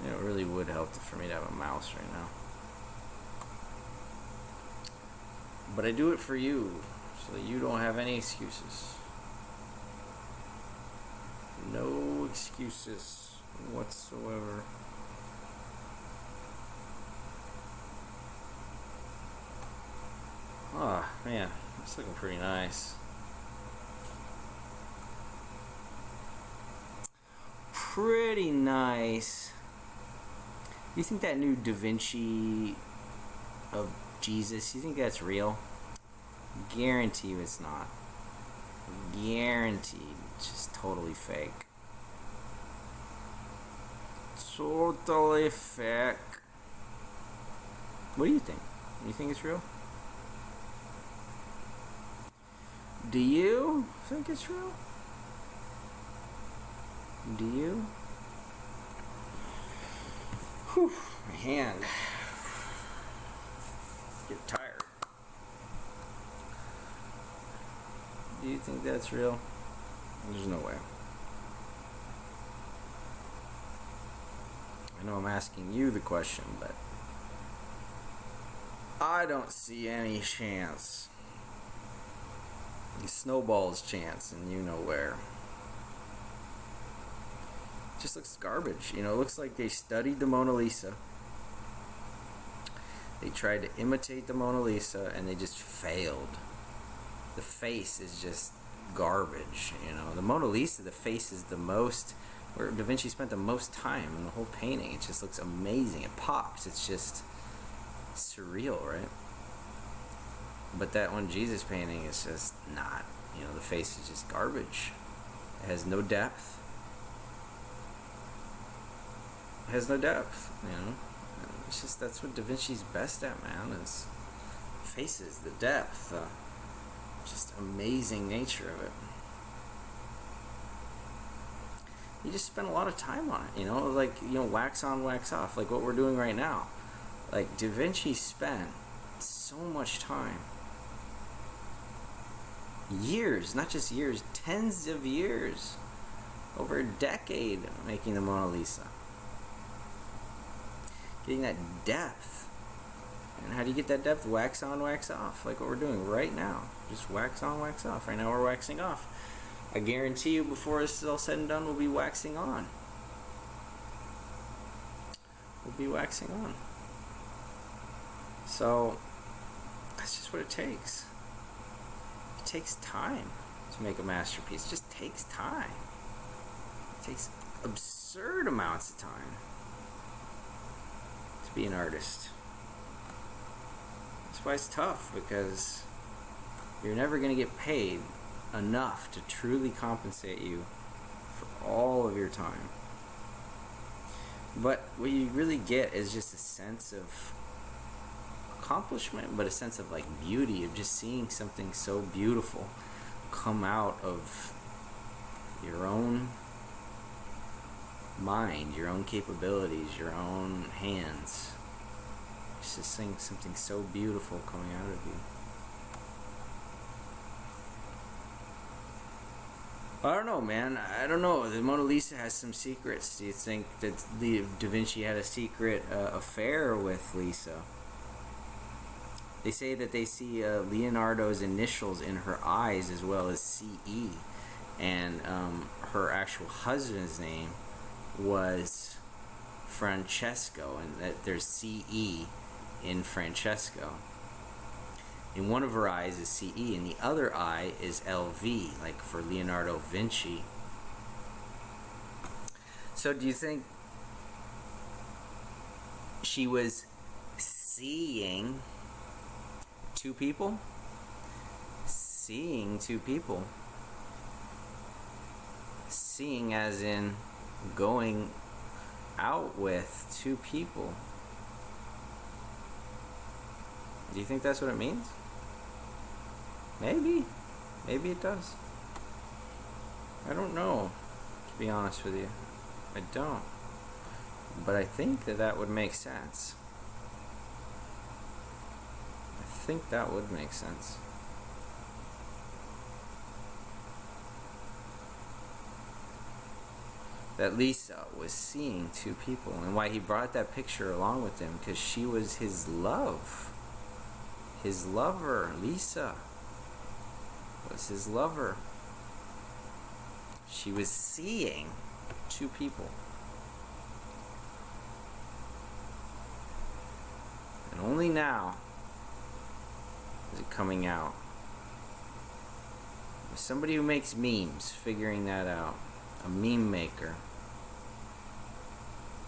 You know, it really would help for me to have a mouse right now. But I do it for you, so that you don't have any excuses. No excuses whatsoever. Oh, man, it's looking pretty nice. Pretty nice. You think that new Da Vinci of Jesus, you think that's real? Guarantee you it's not. Guaranteed. It's just totally fake. Totally fake. What do you think? You think it's real? Do you think it's real? Do you? Whew, my hand. Get tired. Do you think that's real? There's no way. I know I'm asking you the question, but I don't see any chance. Snowball's chance, and you know where. It just looks garbage. You know, it looks like they studied the Mona Lisa. They tried to imitate the Mona Lisa, and they just failed. The face is just garbage. You know, the Mona Lisa, the face is the most, where Da Vinci spent the most time in the whole painting. It just looks amazing. It pops. It's just surreal, right? But that one Jesus painting is just not. You know, the face is just garbage. It has no depth. It has no depth, you know. It's just, that's what Da Vinci's best at, man, is faces, the depth, just amazing nature of it. You just spend a lot of time on it, you know, like, you know, wax on, wax off, like what we're doing right now. Like, Da Vinci spent so much time, years, not just years, tens of years, over a decade, making the Mona Lisa. Getting that depth. And how do you get that depth? Wax on, wax off, like what we're doing right now. Just wax on, wax off. Right now we're waxing off. I guarantee you, before this is all said and done, we'll be waxing on. We'll be waxing on. So that's just what it takes. It takes time to make a masterpiece. It just takes time. It takes absurd amounts of time to be an artist. That's why it's tough, because you're never going to get paid enough to truly compensate you for all of your time. But what you really get is just a sense of accomplishment, but a sense of like beauty, of just seeing something so beautiful come out of your own mind, your own capabilities, your own hands. It's just seeing something so beautiful coming out of you. I don't know, man. I don't know. The Mona Lisa has some secrets. Do you think that Da Vinci had a secret affair with Lisa? They say that they see Leonardo's initials in her eyes, as well as CE, and her actual husband's name was Francesco, and that there's CE in Francesco. In one of her eyes is CE, and the other eye is LV, like for Leonardo Vinci. So do you think she was seeing two people? Seeing two people. Seeing as in going out with two people. Do you think that's what it means? Maybe. Maybe it does. I don't know, to be honest with you. I don't. But I think that that would make sense. I think that would make sense. That Lisa was seeing two people, and why he brought that picture along with him, because she was his love. His lover, Lisa, was his lover. She was seeing two people. And only now is it coming out. There's somebody who makes memes figuring that out. A meme maker.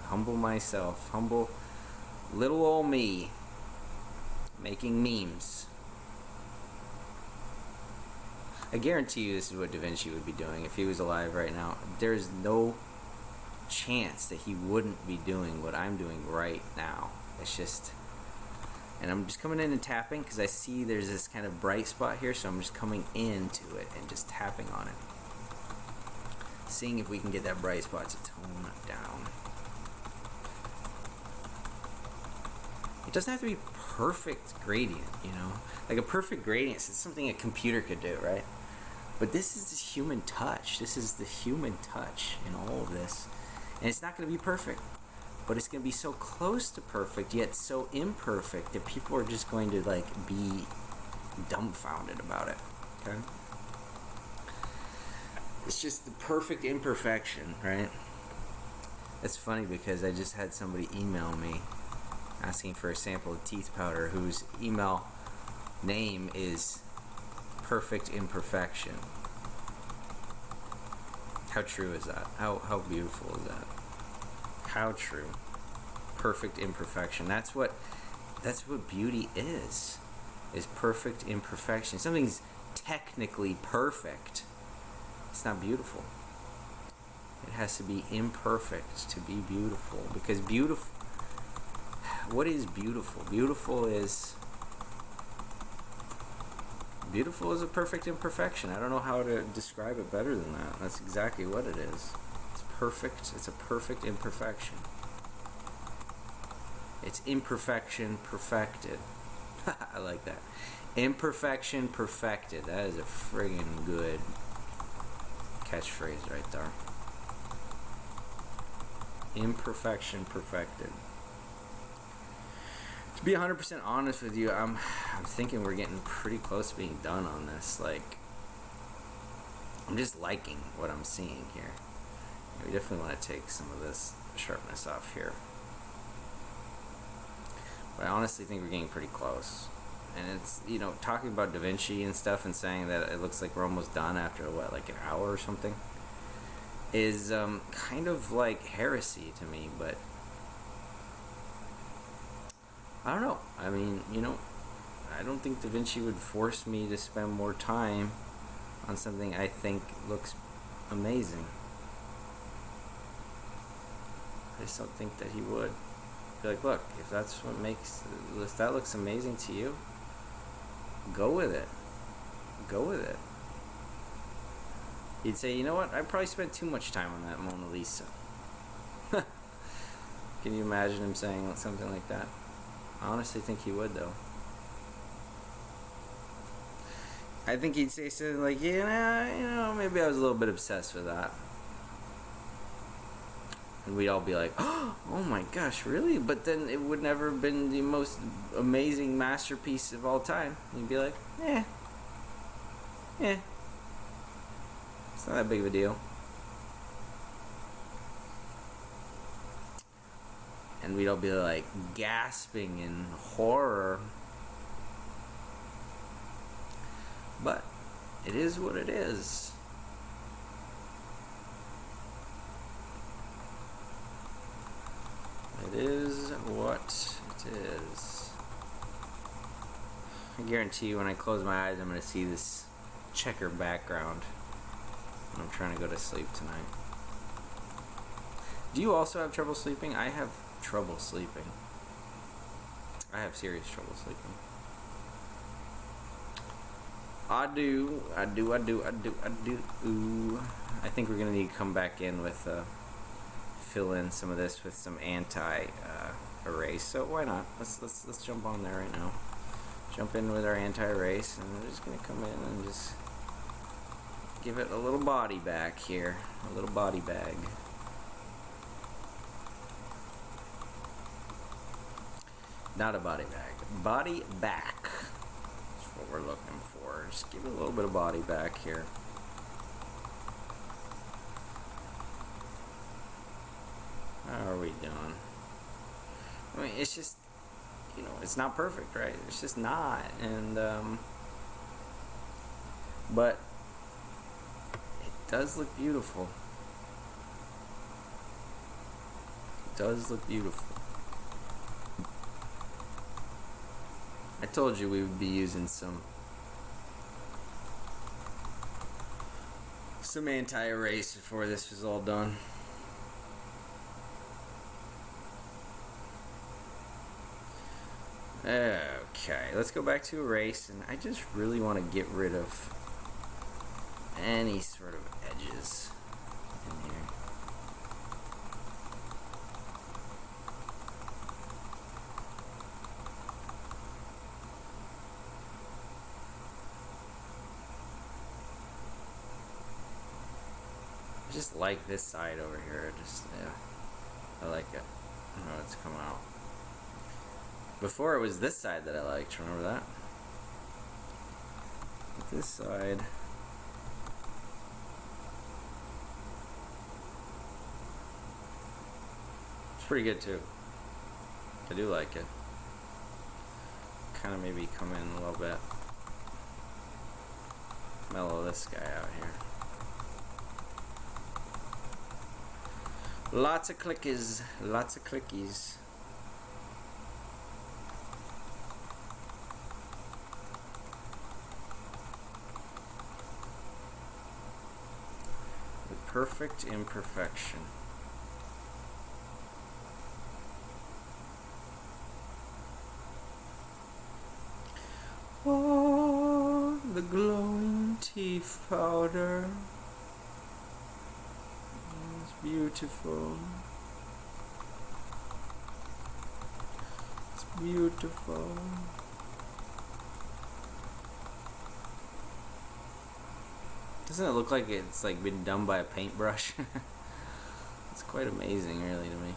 Humble myself. Humble little old me. Making memes. I guarantee you this is what Da Vinci would be doing if he was alive right now. There is no chance that he wouldn't be doing what I'm doing right now. It's just... And I'm just coming in and tapping because I see there's this kind of bright spot here, so I'm just coming into it and just tapping on it. Seeing if we can get that bright spot to tone down. It doesn't have to be perfect gradient, you know? Like a perfect gradient is something a computer could do, right? But this is the human touch. This is the human touch in all of this. And it's not going to be perfect, but it's going to be so close to perfect, yet so imperfect that people are just going to like be dumbfounded about it. Okay? It's just the perfect imperfection, right? It's funny because I just had somebody email me asking for a sample of teeth powder whose email name is Perfect Imperfection. How true is that? How beautiful is that? How true. Perfect imperfection. That's what beauty is perfect imperfection. Something's technically perfect. It's not beautiful. It has to be imperfect to be beautiful. Because beautiful, what is beautiful? Beautiful is a perfect imperfection. I don't know how to describe it better than that. That's exactly what it is. It's perfect. It's a perfect imperfection. It's imperfection perfected. I like that. Imperfection perfected. That is a friggin' good catchphrase right there. Imperfection perfected. To be 100% honest with you, I'm thinking we're getting pretty close to being done on this. Like, I'm just liking what I'm seeing here. We definitely want to take some of this sharpness off here. But I honestly think we're getting pretty close. And it's, you know, talking about Da Vinci and stuff and saying that it looks like we're almost done after, what, like an hour or something, is kind of like heresy to me, but I don't know. I mean, you know, I don't think Da Vinci would force me to spend more time on something I think looks amazing. I just don't think that he would. Be like, look, if that looks amazing to you, go with it. Go with it. He'd say, you know what? I probably spent too much time on that Mona Lisa. Can you imagine him saying something like that? I honestly think he would, though. I think he'd say something like, yeah, maybe I was a little bit obsessed with that. And we'd all be like, oh my gosh, really? But then it would never have been the most amazing masterpiece of all time. You'd be like, it's not that big of a deal. And we'd all be like gasping in horror. But it is what it is. It is what it is. I guarantee you when I close my eyes I'm going to see this checker background when I'm trying to go to sleep tonight. Do you also have trouble sleeping? I have trouble sleeping. I have serious trouble sleeping. I do. Ooh. I think we're going to need to come back in with fill in some of this with some anti-erase. So why not? Let's jump on there right now. Jump in with our anti-erase, and we're just gonna come in and just give it a little body back here, a little body bag. Not a body bag, body back. That's what we're looking for. Just give it a little bit of body back here. How are we doing? I mean, it's just, you know, it's not perfect, right? It's just not. And, but it does look beautiful. It does look beautiful. I told you we would be using some anti-erase before this was all done. Okay, let's go back to erase, and I just really want to get rid of any sort of edges in here. just like this side over here. Yeah, I like it. Oh, it's come out. Before it was this side that I liked. Remember that? But this side. It's pretty good too. I do like it. Kind of maybe come in a little bit. Mellow this guy out here. Lots of clickies. Lots of clickies. The perfect imperfection. Oh, the glowing TEEF powder. It's beautiful. It's beautiful. Doesn't it look like it's like been done by a paintbrush? It's quite amazing, really, to me.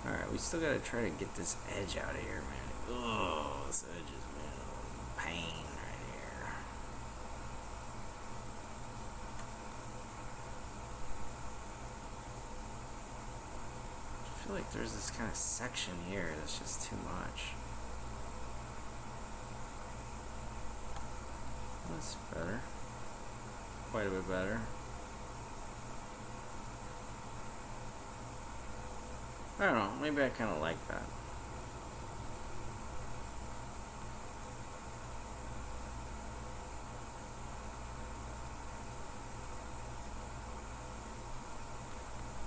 Alright, we still gotta try to get this edge out of here, man. Oh, this edge is, man, pain right here. I feel like there's this kind of section here that's just too much. That's better. Quite a bit better. I don't know, maybe I kind of like that.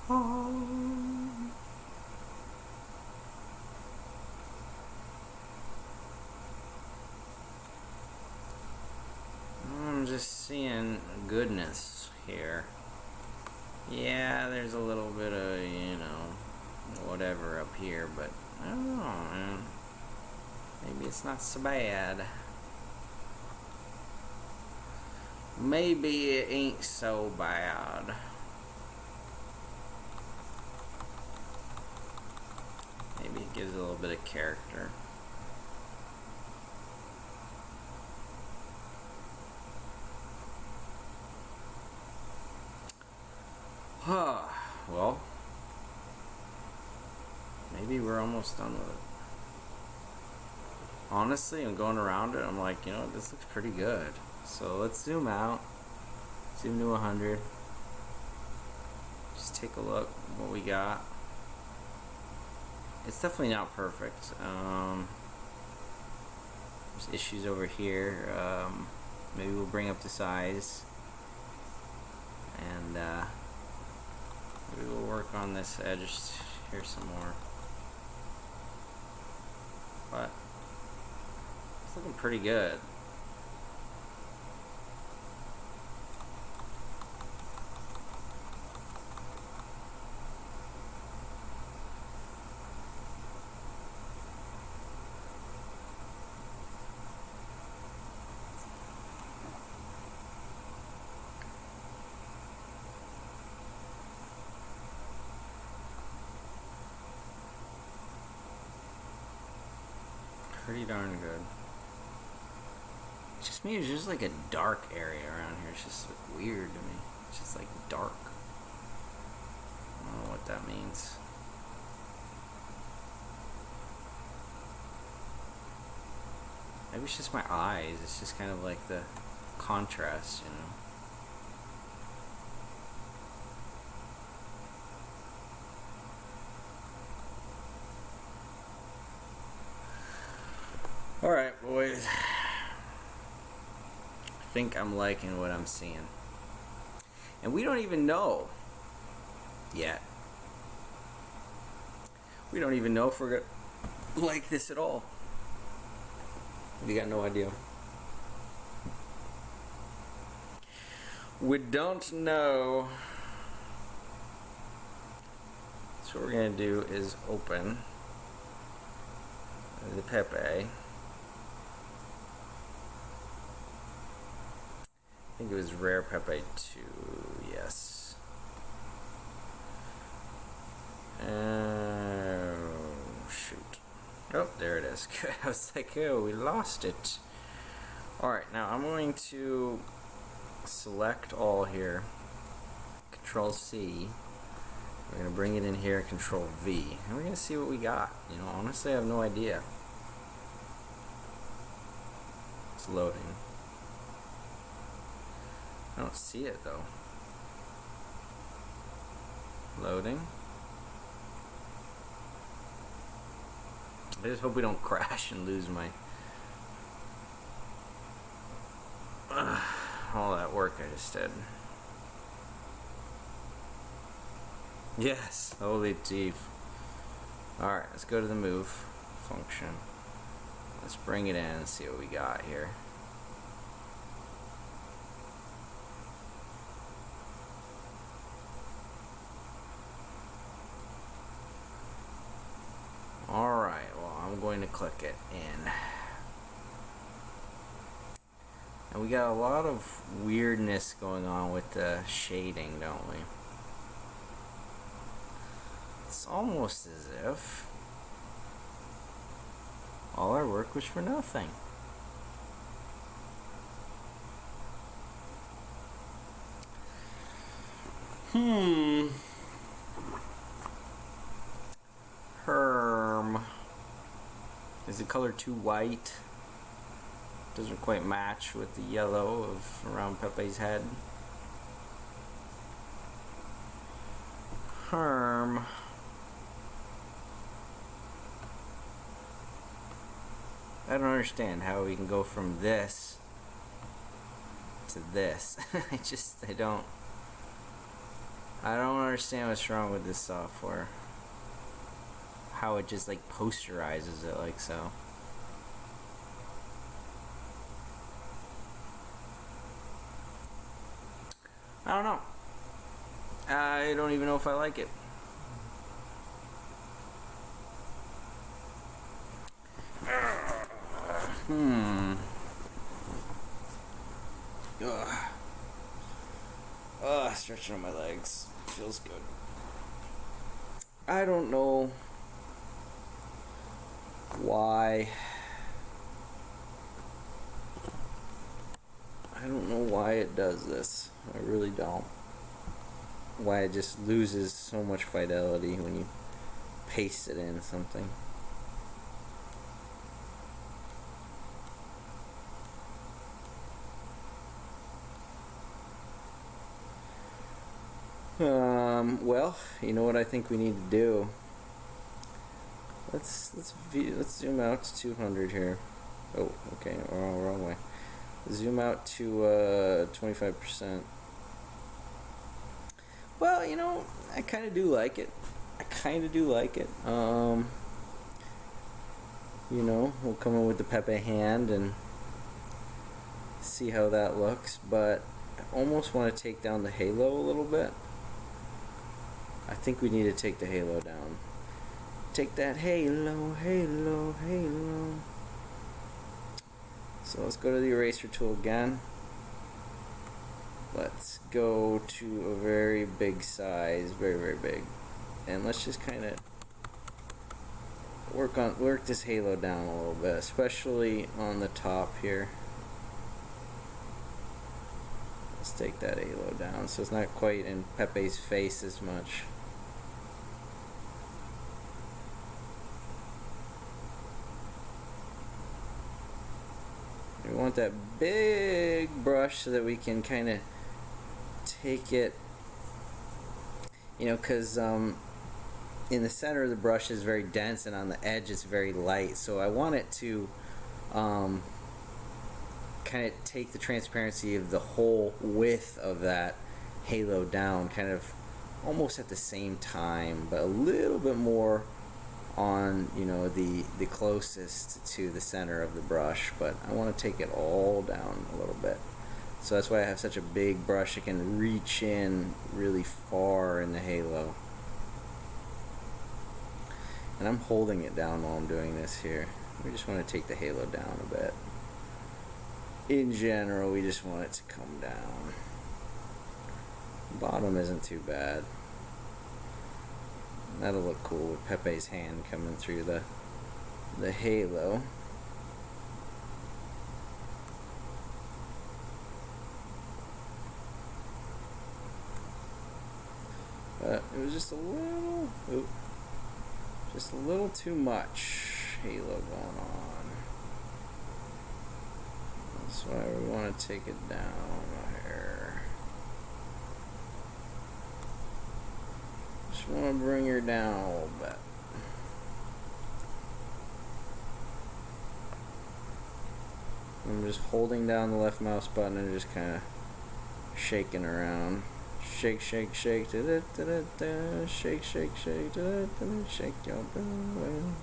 Oh. I'm just seeing goodness here. Yeah, there's a little bit of, you know, whatever up here, but I don't know, man. Maybe it's not so bad. Maybe it ain't so bad. Maybe it gives a little bit of character. Well, maybe we're almost done with it. Honestly, I'm going around it, I'm like, you know, this looks pretty good. So let's zoom out. Zoom to 100. Just take a look at what we got. It's definitely not perfect. There's issues over here. Maybe we'll bring up the size. And maybe we'll work on this edge here some more. But it's looking pretty good. Pretty darn good. Just me, it's just like a dark area around here. It's just like weird to me. It's just like dark. I don't know what that means. Maybe it's just my eyes. It's just kind of like the contrast, you know. Alright, boys. I think I'm liking what I'm seeing. And we don't even know yet. We don't even know if we're gonna like this at all. We got no idea. We don't know. So what we're gonna do is open the Pepe. I think it was rare Pepe 2, yes. this. Oh, shoot. Oh, there it is. I was like, oh, we lost it. Alright, now I'm going to select all here. Control C. We're going to bring it in here, Control V. And we're going to see what we got. You know, honestly, I have no idea. It's loading. I don't see it, though. Loading. I just hope we don't crash and lose my... all that work I just did. Yes, holy TEEF. Alright, let's go to the move function. Let's bring it in and see what we got here. Alright, well, I'm going to click it in. And we got a lot of weirdness going on with the shading, don't we? It's almost as if all our work was for nothing. Is the color too white? Doesn't quite match with the yellow of around Pepe's head. I don't understand how we can go from this to this. I don't understand what's wrong with this software. How it just like posterizes it like so. I don't know. I don't even know if I like it. Stretching on my legs. Feels good. I don't know why. I don't know why it does this. I really don't. Why it just loses so much fidelity when you paste it in something. Well, you know what I think we need to do? Let's zoom out to 200 here. Oh, okay, wrong way. Zoom out to 25%. Well, you know, I kind of do like it. You know, we'll come in with the Pepe hand and see how that looks, but I almost want to take down the halo a little bit. I think we need to take the halo down. Take that halo. So let's go to the eraser tool again. Let's go to a very big size, very big, and let's just kind of work this halo down a little bit, especially on the top here. Let's take that halo down so it's not quite in Pepe's face as much. We want that big brush so that we can kind of take it, you know, because in the center of the brush is very dense and on the edge it's very light, so I want it to kind of take the transparency of the whole width of that halo down, kind of almost at the same time, but a little bit more on, you know, the closest to the center of the brush, but I want to take it all down a little bit. So that's why I have such a big brush. It can reach in really far in the halo. And I'm holding it down while I'm doing this here. We just want to take the halo down a bit. In general, we just want it to come down. Bottom isn't too bad. That'll look cool with Pepe's hand coming through the halo. But it was just a little too much halo going on. That's why we want to take it down here. Just want to bring her down a little bit. I'm just holding down the left mouse button and just kind of shaking around. Shake, shake, shake, da da da da, shake, shake, shake, da da da, shake your booty.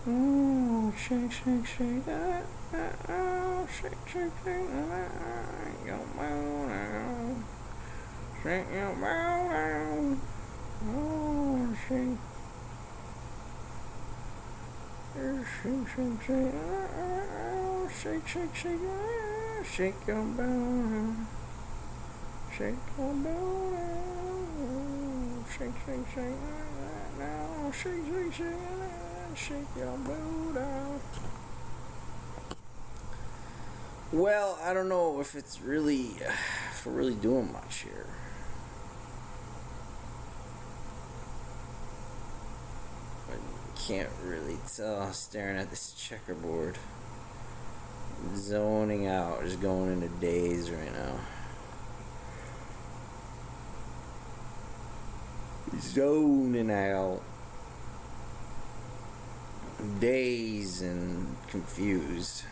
Oh, shake, shake, shake, oh, shake, shake, shake, your booty. Shake your booty. Oh, shake. Shake, shake, shake, oh, shake, shake, shake, shake your booty. Shake your booty. Shake, shake, shake, now, shake, shake, shake, shake your booty. Well, I don't know if we're really doing much here. Can't really tell staring at this checkerboard. Zoning out, just going into daze right now. Zoning out. Dazed and confused.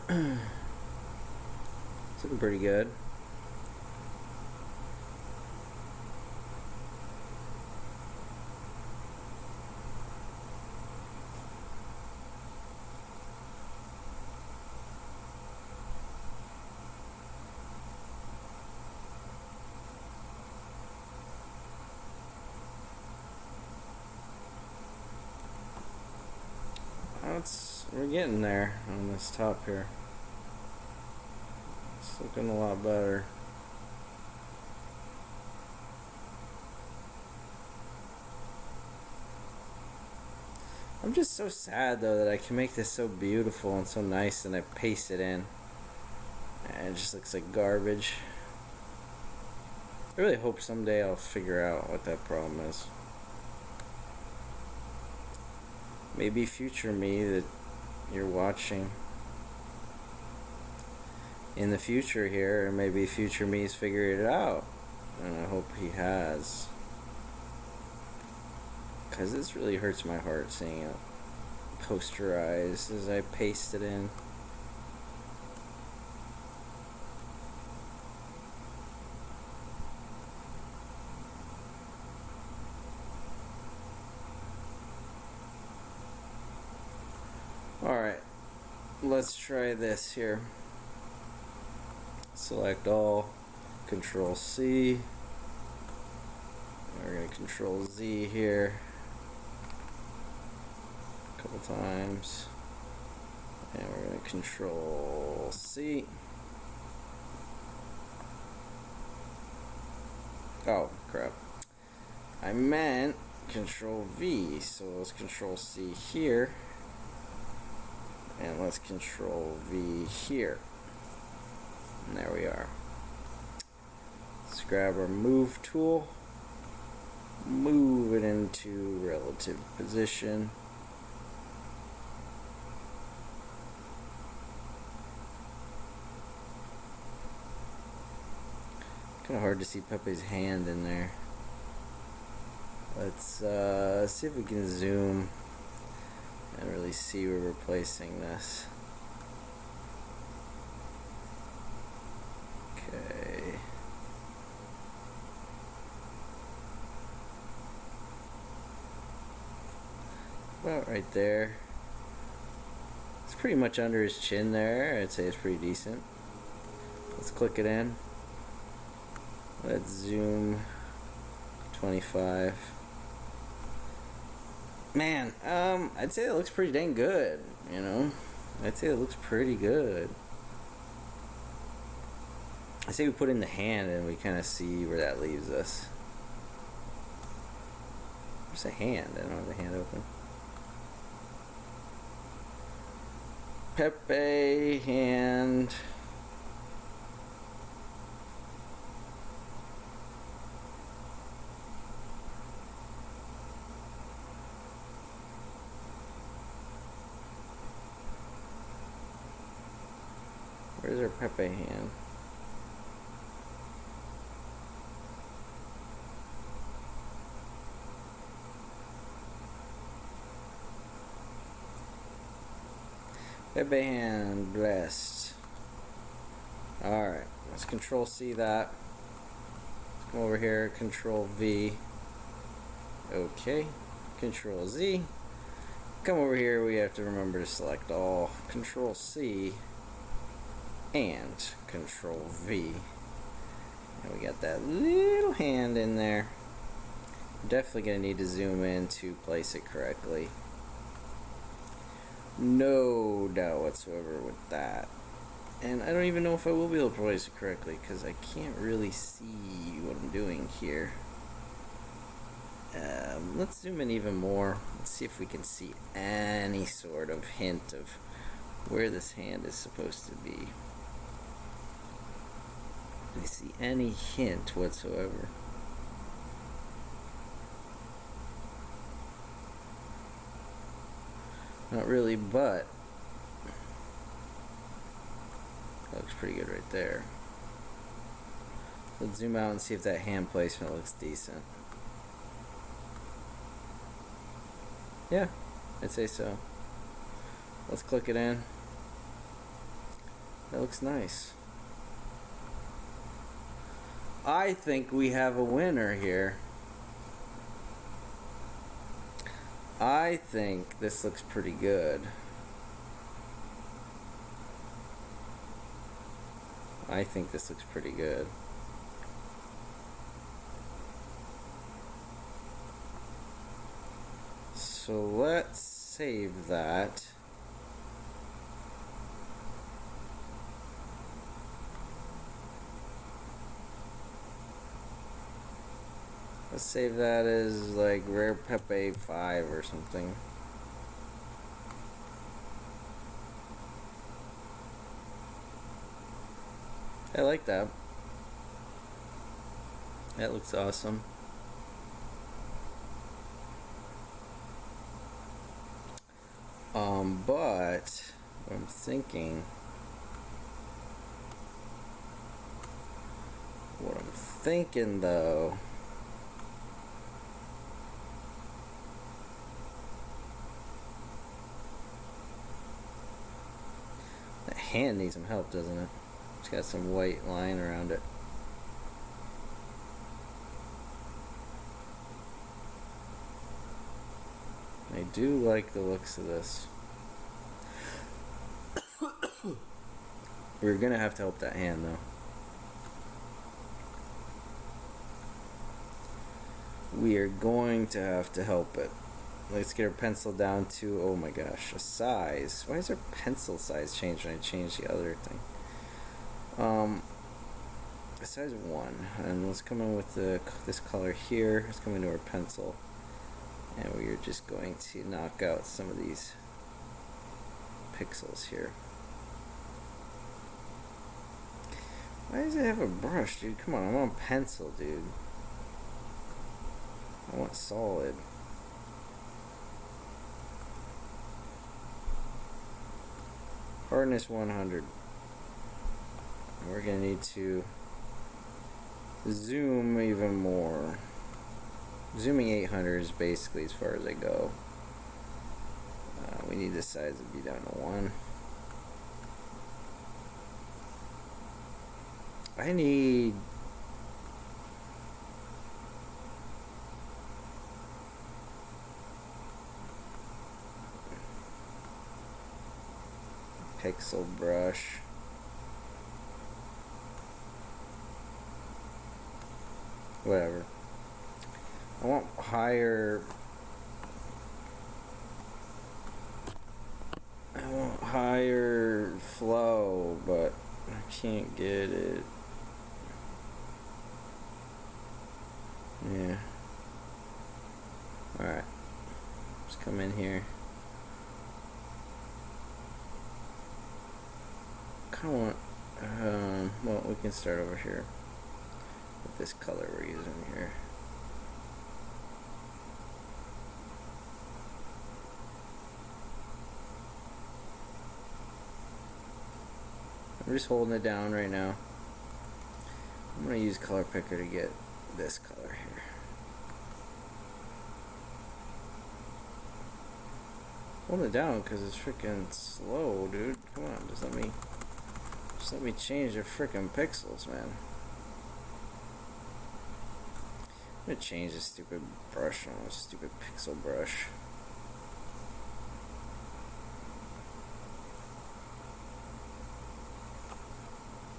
It's looking pretty good. We're getting there on this top here. It's looking a lot better. I'm just so sad though that I can make this so beautiful and so nice and I paste it in and it just looks like garbage. I really hope someday I'll figure out what that problem is. Maybe future me that you're watching in the future here, or maybe future me's figured it out, and I hope he has, because this really hurts my heart seeing it posterized as I paste it in. Alright, let's try this here. Select all, Control C. We're going to Control Z here a couple times. And we're going to Control C. Oh, crap. I meant Control V, so let's Control C here. And let's Control V here. And there we are. Let's grab our Move tool. Move it into relative position. Kind of hard to see Pepe's hand in there. Let's see if we can zoom and really see where we're placing this. Okay. About right there. It's pretty much under his chin there. I'd say it's pretty decent. Let's click it in. Let's zoom 25. Man, I'd say it looks pretty dang good, you know? I'd say it looks pretty good. I say we put in the hand and we kind of see where that leaves us. Where's the hand? I don't have the hand open. Pepe, hand. Where's our Pepe hand? Pepe hand blessed. Alright, let's control C that. Let's come over here, control V. Okay, control Z. Come over here, we have to remember to select all. Control C and control V. And we got that little hand in there. Definitely gonna need to zoom in to place it correctly. No doubt whatsoever with that. And I don't even know if I will be able to place it correctly because I can't really see what I'm doing here. Let's zoom in even more. Let's see if we can see any sort of hint of where this hand is supposed to be. Do we see any hint whatsoever? Not really, but that looks pretty good right there. Let's zoom out and see if that hand placement looks decent. Yeah, I'd say so. Let's click it in. That looks nice. I think we have a winner here. I think this looks pretty good. I think this looks pretty good. So let's save that. Let's save that as like rare Pepe 5 or something. I like that. That looks awesome. But I'm thinking though, that hand needs some help, doesn't it? It's got some white line around it. I do like the looks of this. We're gonna have to help that hand though. We are going to have to help it. Let's get our pencil down to, oh my gosh, a size. Why is our pencil size changed when I change the other thing? A size of 1. And let's come in with this color here. Let's come into our pencil. And we are just going to knock out some of these pixels here. Why does it have a brush, dude? Come on, I want pencil, dude. I want solid. Hardness 100. And we're gonna need to zoom even more. Zooming 800 is basically as far as I go. We need the size to be down to 1. I need... pixel brush. Whatever. I want higher... I want higher flow, but I can't get it. Yeah. Alright. Just come in here. Kind of want... well, we can start over here with this color we're using here. I'm just holding it down right now. I'm going to use color picker to get this color here. Holding it down because it's freaking slow, dude. Come on, just let me change the freaking pixels, man. I'm gonna change this stupid brush on this stupid pixel brush.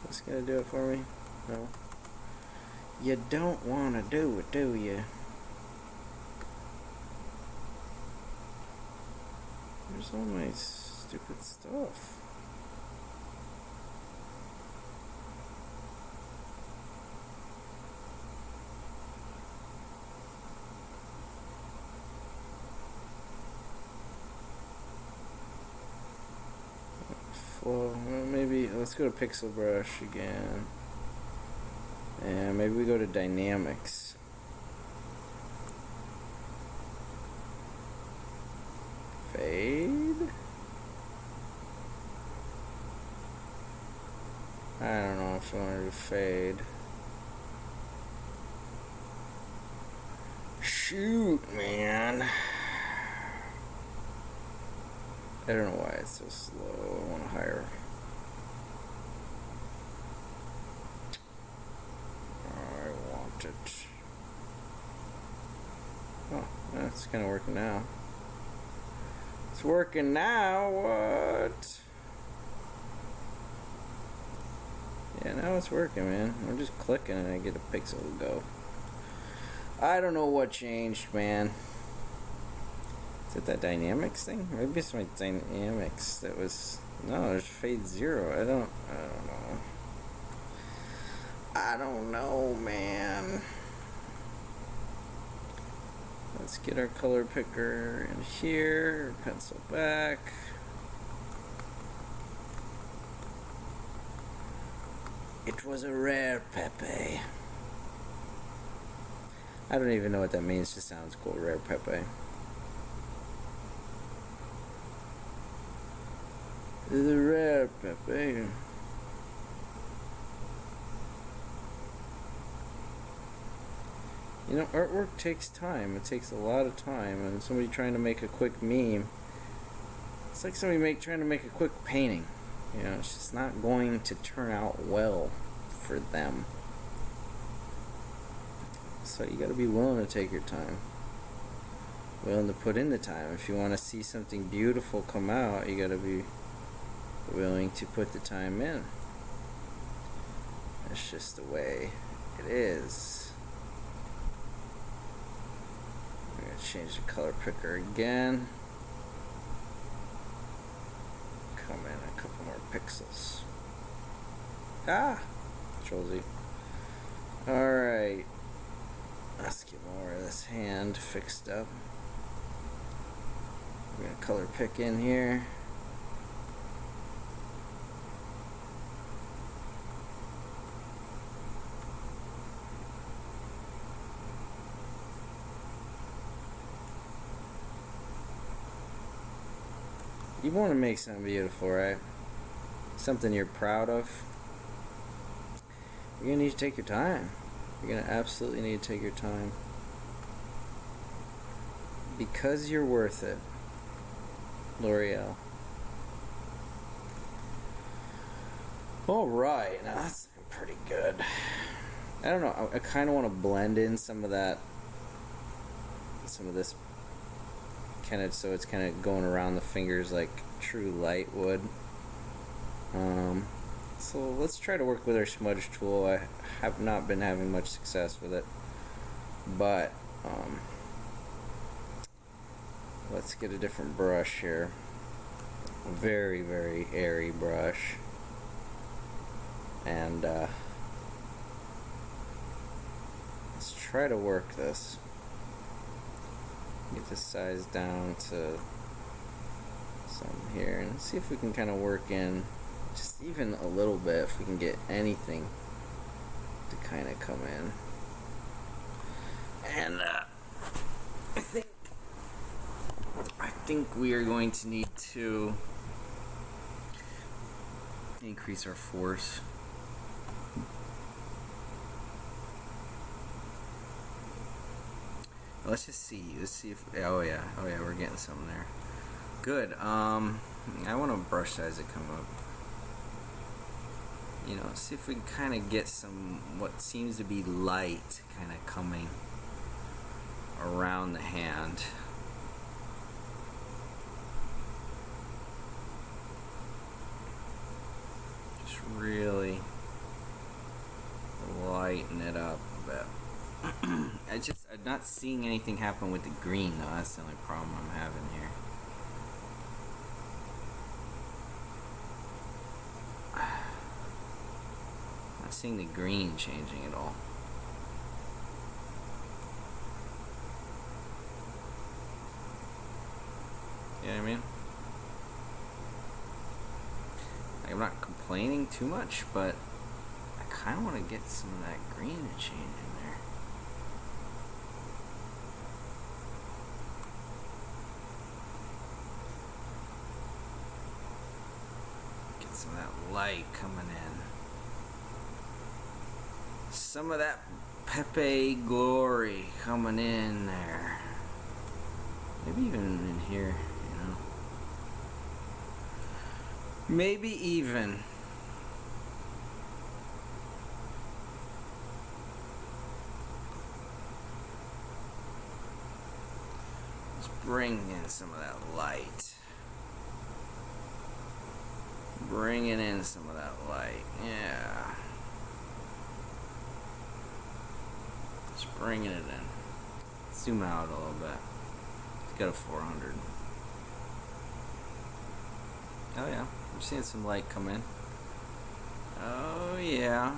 That's gonna do it for me? No. You don't want to do it, do you? There's all my stupid stuff. Well, maybe let's go to pixel brush again, and maybe we go to dynamics. Fade. I don't know if I want to do fade. Shoot, man. I don't know why it's so slow. I want to higher. I want it. Oh, that's kind of working now. It's working now. What? Yeah, now it's working, man. I'm just clicking and I get a pixel to go. I don't know what changed, man. Is it that dynamics thing? Maybe it's my dynamics that was... No, there's fade 0. I don't know. I don't know, man. Let's get our color picker in here. Pencil back. It was a rare Pepe. I don't even know what that means. It just sounds cool. Rare Pepe. The rare Pepe. You know, artwork takes time. It takes a lot of time. And somebody trying to make a quick meme, it's like somebody trying to make a quick painting. You know, it's just not going to turn out well for them. So you got to be willing to take your time. Willing to put in the time. If you want to see something beautiful come out, you got to be willing to put the time in. That's just the way it is. I'm going to change the color picker again. Come in a couple more pixels. Ah! Control Z. Alright. Let's get more of this hand fixed up. We're going to color pick in here. You want to make something beautiful, right? Something you're proud of. You're going to need to take your time. You're going to absolutely need to take your time. Because you're worth it. L'Oreal. Alright, now that's pretty good. I don't know, I kind of want to blend in some of that, some of this kind of, so it's kind of going around the fingers like true light would. So let's try to work with our smudge tool. I have not been having much success with it, but let's get a different brush here. A very, very airy brush, and let's try to work this. Get this size down to some here, and see if we can kind of work in just even a little bit, if we can get anything to kind of come in. And I think we are going to need to increase our force. Let's just see. Let's see if. Oh yeah, we're getting some there. Good. I want to brush size it come up. You know, see if we can kind of get some what seems to be light kind of coming around the hand. Just really lighten it up a bit. I'm not seeing anything happen with the green though. That's the only problem I'm having here. Not seeing the green changing at all. You know what I mean? Like, I'm not complaining too much, but I kind of want to get some of that green to change in there. Get some of that light coming in. Some of that Pepe glory coming in there. Maybe even in here, you know. Maybe even. Let's bring in some of that light. Bringing in some of that light, yeah. Just bringing it in. Zoom out a little bit. Let's go to 400. Oh yeah, I'm seeing some light come in. Oh yeah.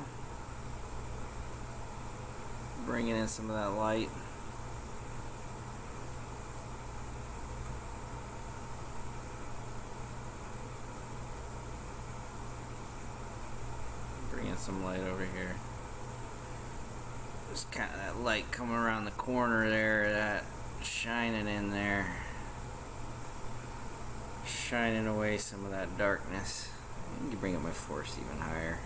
Bringing in some of that light. Bringing some light over here. There's kind of that light coming around the corner there, that shining in there. Shining away some of that darkness. I need to bring up my force even higher.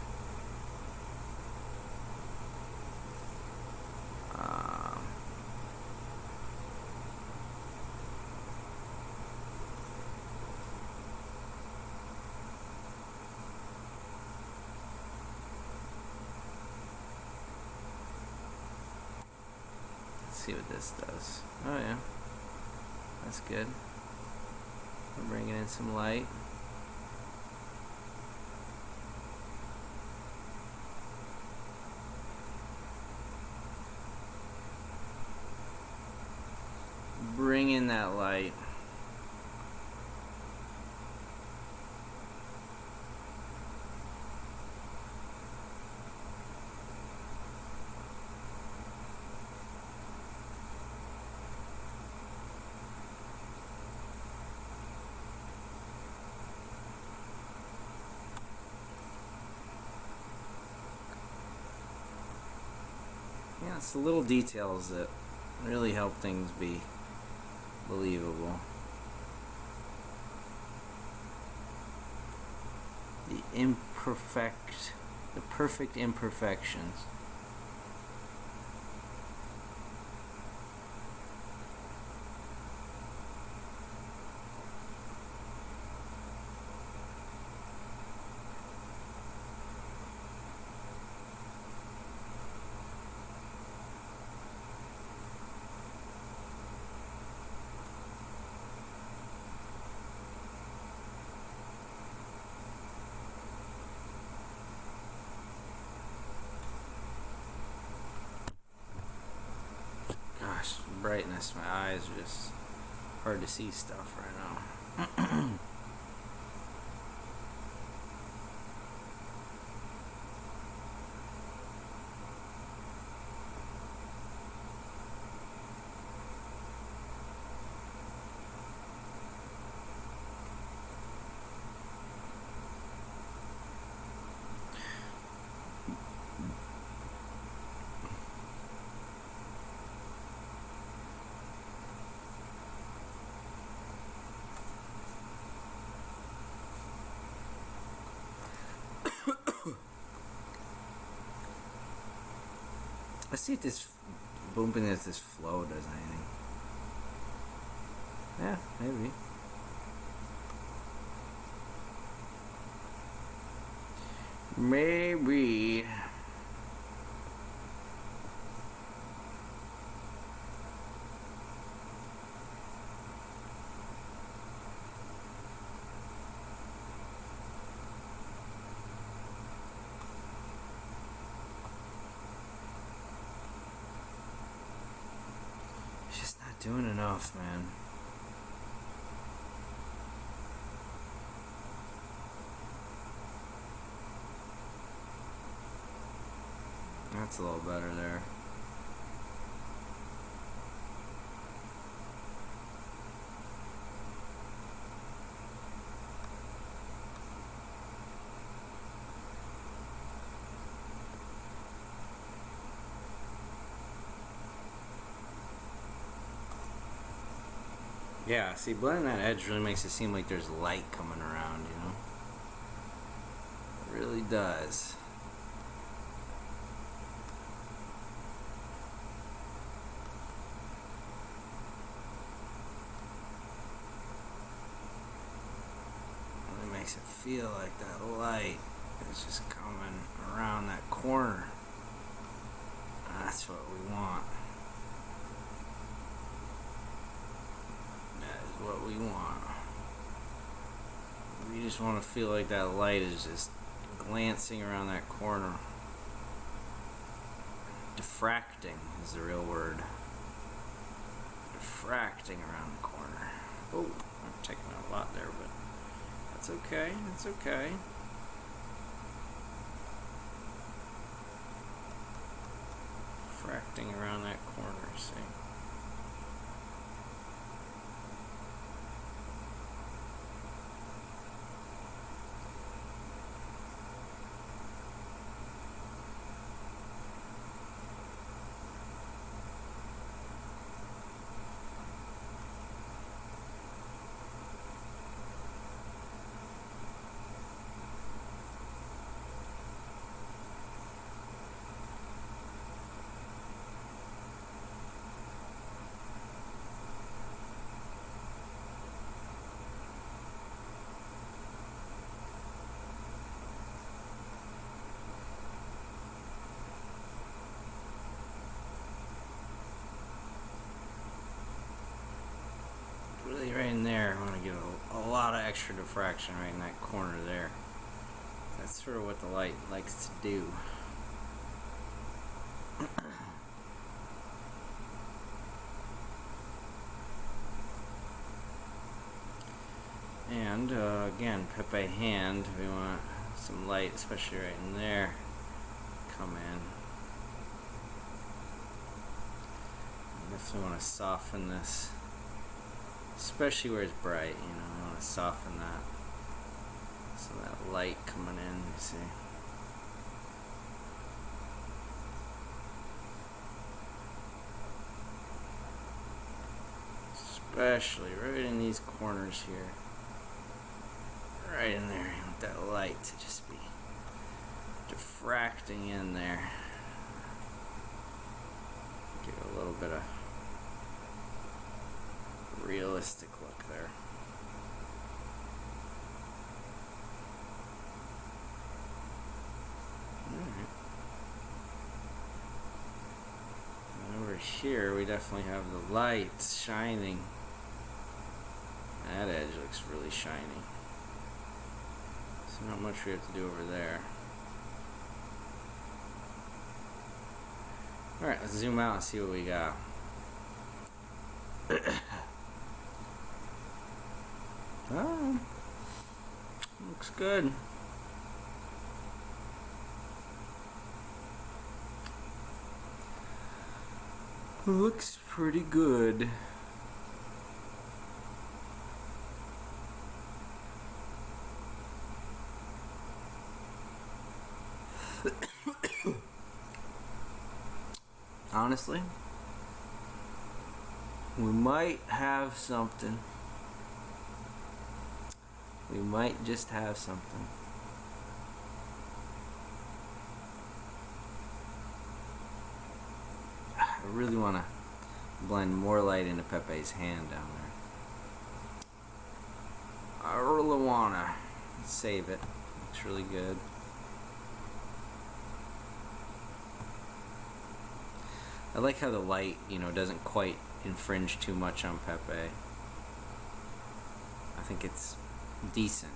Let's see what this does. Oh yeah, that's good. We're bringing in some light. Bring in that light. Yeah, it's the little details that really help things be believable. The perfect imperfections. brightness. My eyes are just hard to see stuff right now. Let's see if this bumping as this flow does anything. Yeah, maybe. Maybe. It's just not doing enough, man. That's a little better there. Yeah, see, blending that edge really makes it seem like there's light coming around, you know? It really does. It really makes it feel like that light is just coming around that corner. That's what we want. What we want. We just want to feel like that light is just glancing around that corner. Diffracting is the real word. Diffracting around the corner. Oh, I'm taking out a lot there, but that's okay. That's okay. Diffracting around that corner, see? Really right in there, I want to give a lot of extra diffraction right in that corner there. That's sort of what the light likes to do. And again, Pepe hand, we want some light, especially right in there, come in. Definitely want to soften this, especially where it's bright, you know, I want to soften that. So that light coming in, you see. Especially right in these corners here. Right in there, you want that light to just be diffracting in there. Get a little bit of realistic look there. Alright. And over here we definitely have the lights shining. That edge looks really shiny. So not much we have to do over there. Alright, let's zoom out and see what we got. Oh, looks good. Looks pretty good. Honestly, we might have something. We might just have something. I really want to blend more light into Pepe's hand down there. I really want to save it. Looks really good. I like how the light, doesn't quite infringe too much on Pepe. I think it's decent.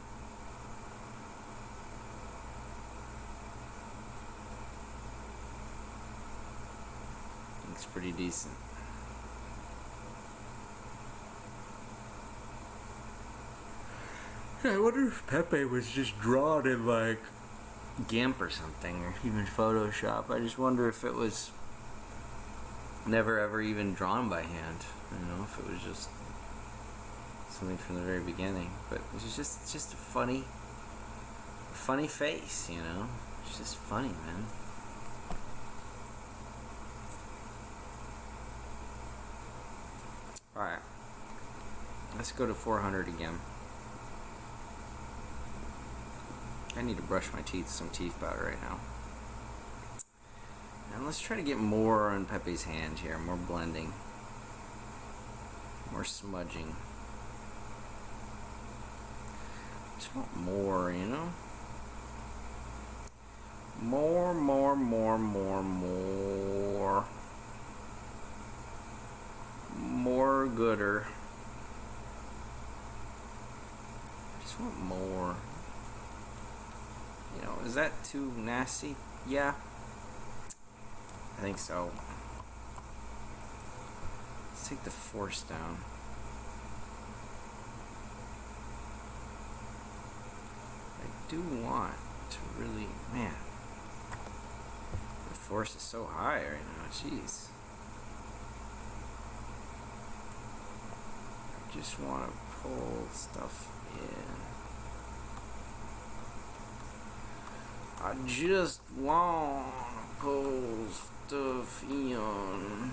It's pretty decent. I wonder if Pepe was just drawn in like GIMP or something, or even Photoshop. I just wonder if it was never ever even drawn by hand. If it was just something from the very beginning. But it's just a funny face, It's just funny, man. Alright. Let's go to 400 again. I need to brush my teeth with some teeth powder right now. And let's try to get more on Pepe's hand here. More blending. More smudging. Just want more, More. More gooder. I just want more. Is that too nasty? Yeah. I think so. Let's take the force down. I do want to really, man. The force is so high right now. Jeez. I just want to pull stuff in. I just want to pull stuff in.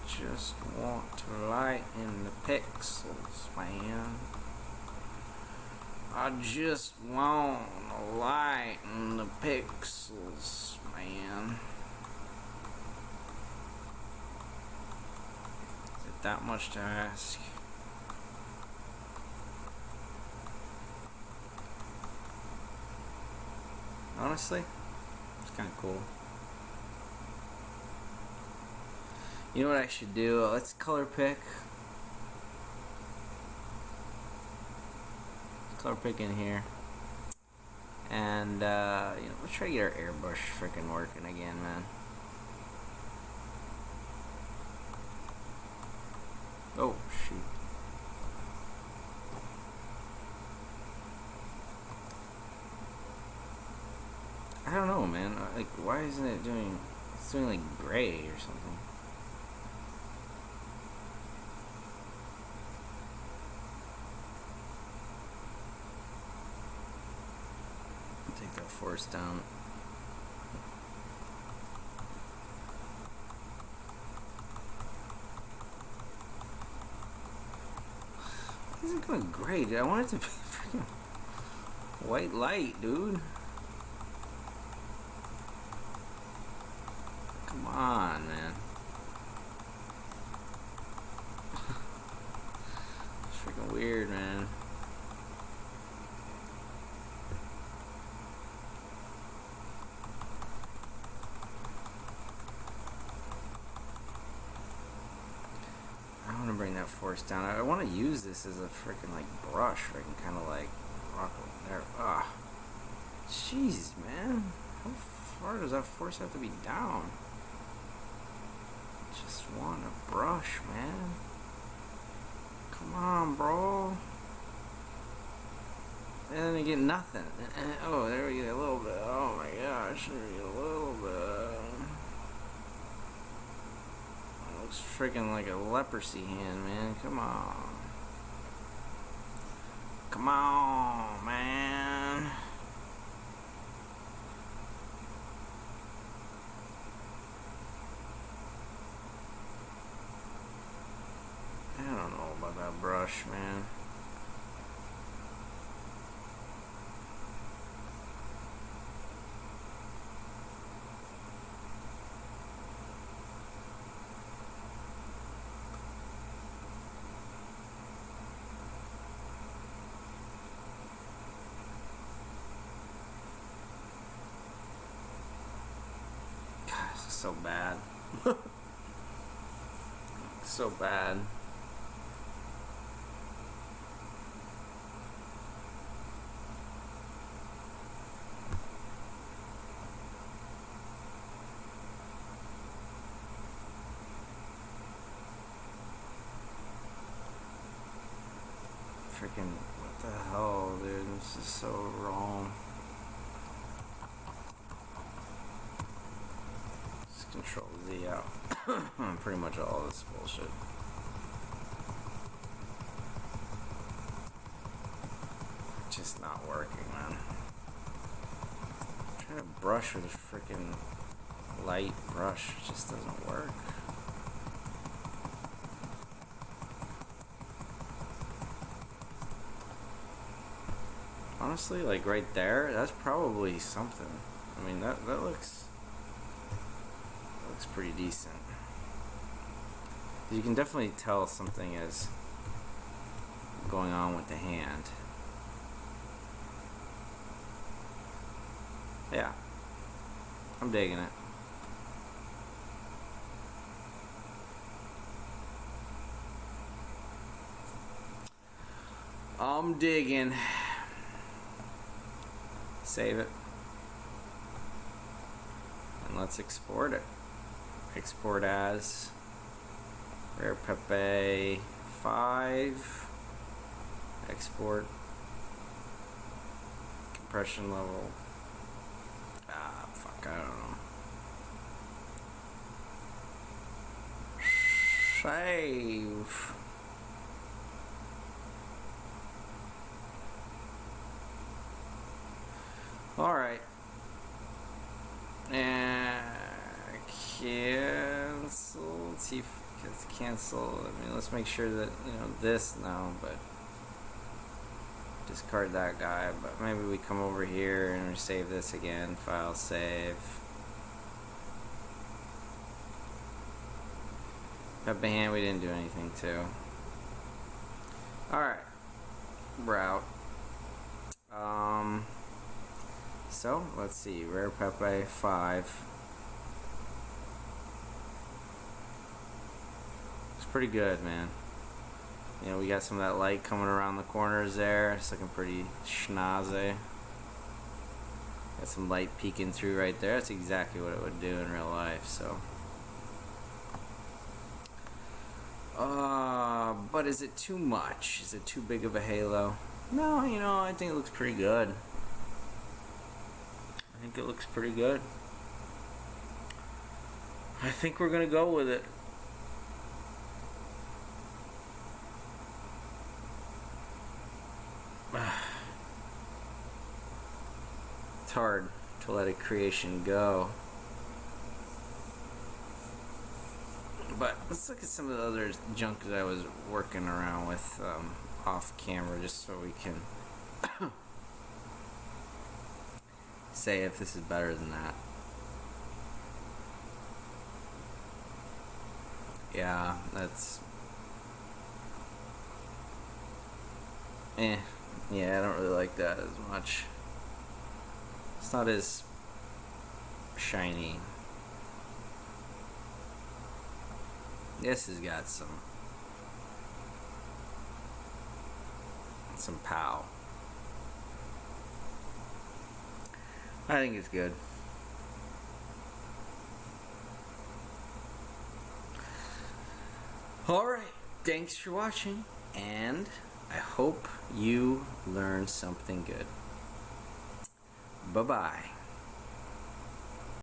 Just want to lighten the pixels, man. I just want to lighten the pixels, man. Is it that much to ask? Honestly, it's kind of cool. You know what I should do? Let's color pick. Color pick in here. And, let's try to get our airbrush freaking working again, man. Oh, shoot. I don't know, man. Like, why isn't it doing... It's doing, like, gray or something. Take that force down. This isn't going great. I want it to be freaking white light, dude. Come on, man. It's freaking weird, man. of force down. I want to use this as a freaking like brush where I can kind of like rock over there. Ah, jeez, man. How far does that force have to be down? Just want a brush, man. Come on, bro. And then you get nothing. Oh, there we get a little bit. Oh my gosh, there we get a little bit. It looks freaking like a leprosy hand, man. Come on. Come on, man. I don't know about that brush, man. This is so bad. So bad. Freaking, what the hell, dude? This is so wrong. Just Control Z out. Pretty much all this bullshit. Just not working, man. I'm trying to brush with a freaking light brush. It just doesn't work. Honestly, like right there, that's probably something. I mean, that looks pretty decent. You can definitely tell something is going on with the hand. Yeah, I'm digging it. I'm digging. Save it. And let's export it. Export as Rare Pepe 5. Export. Compression level. Ah, fuck, I don't know. Save. Alright. And cancel. TEEF cancel. I mean, let's make sure that, you know, this now, but discard that guy. But maybe we come over here and we save this again. File save. Pepe hand, we didn't do anything to. Alright. Route. So, let's see. Rare Pepe 5. It's pretty good, man. You know, we got some of that light coming around the corners there. It's looking pretty schnozzy. Got some light peeking through right there. That's exactly what it would do in real life, so. But is it too much? Is it too big of a halo? No, you know, I think it looks pretty good. I think it looks pretty good. I think we're gonna go with it. It's hard to let a creation go. But let's look at some of the other junk that I was working around with off camera, just so we can say if this is better than that. Yeah, that's yeah, I don't really like that as much. It's not as shiny. This has got some some pow. I think it's good. Alright, thanks for watching, and I hope you learned something good. Bye-bye.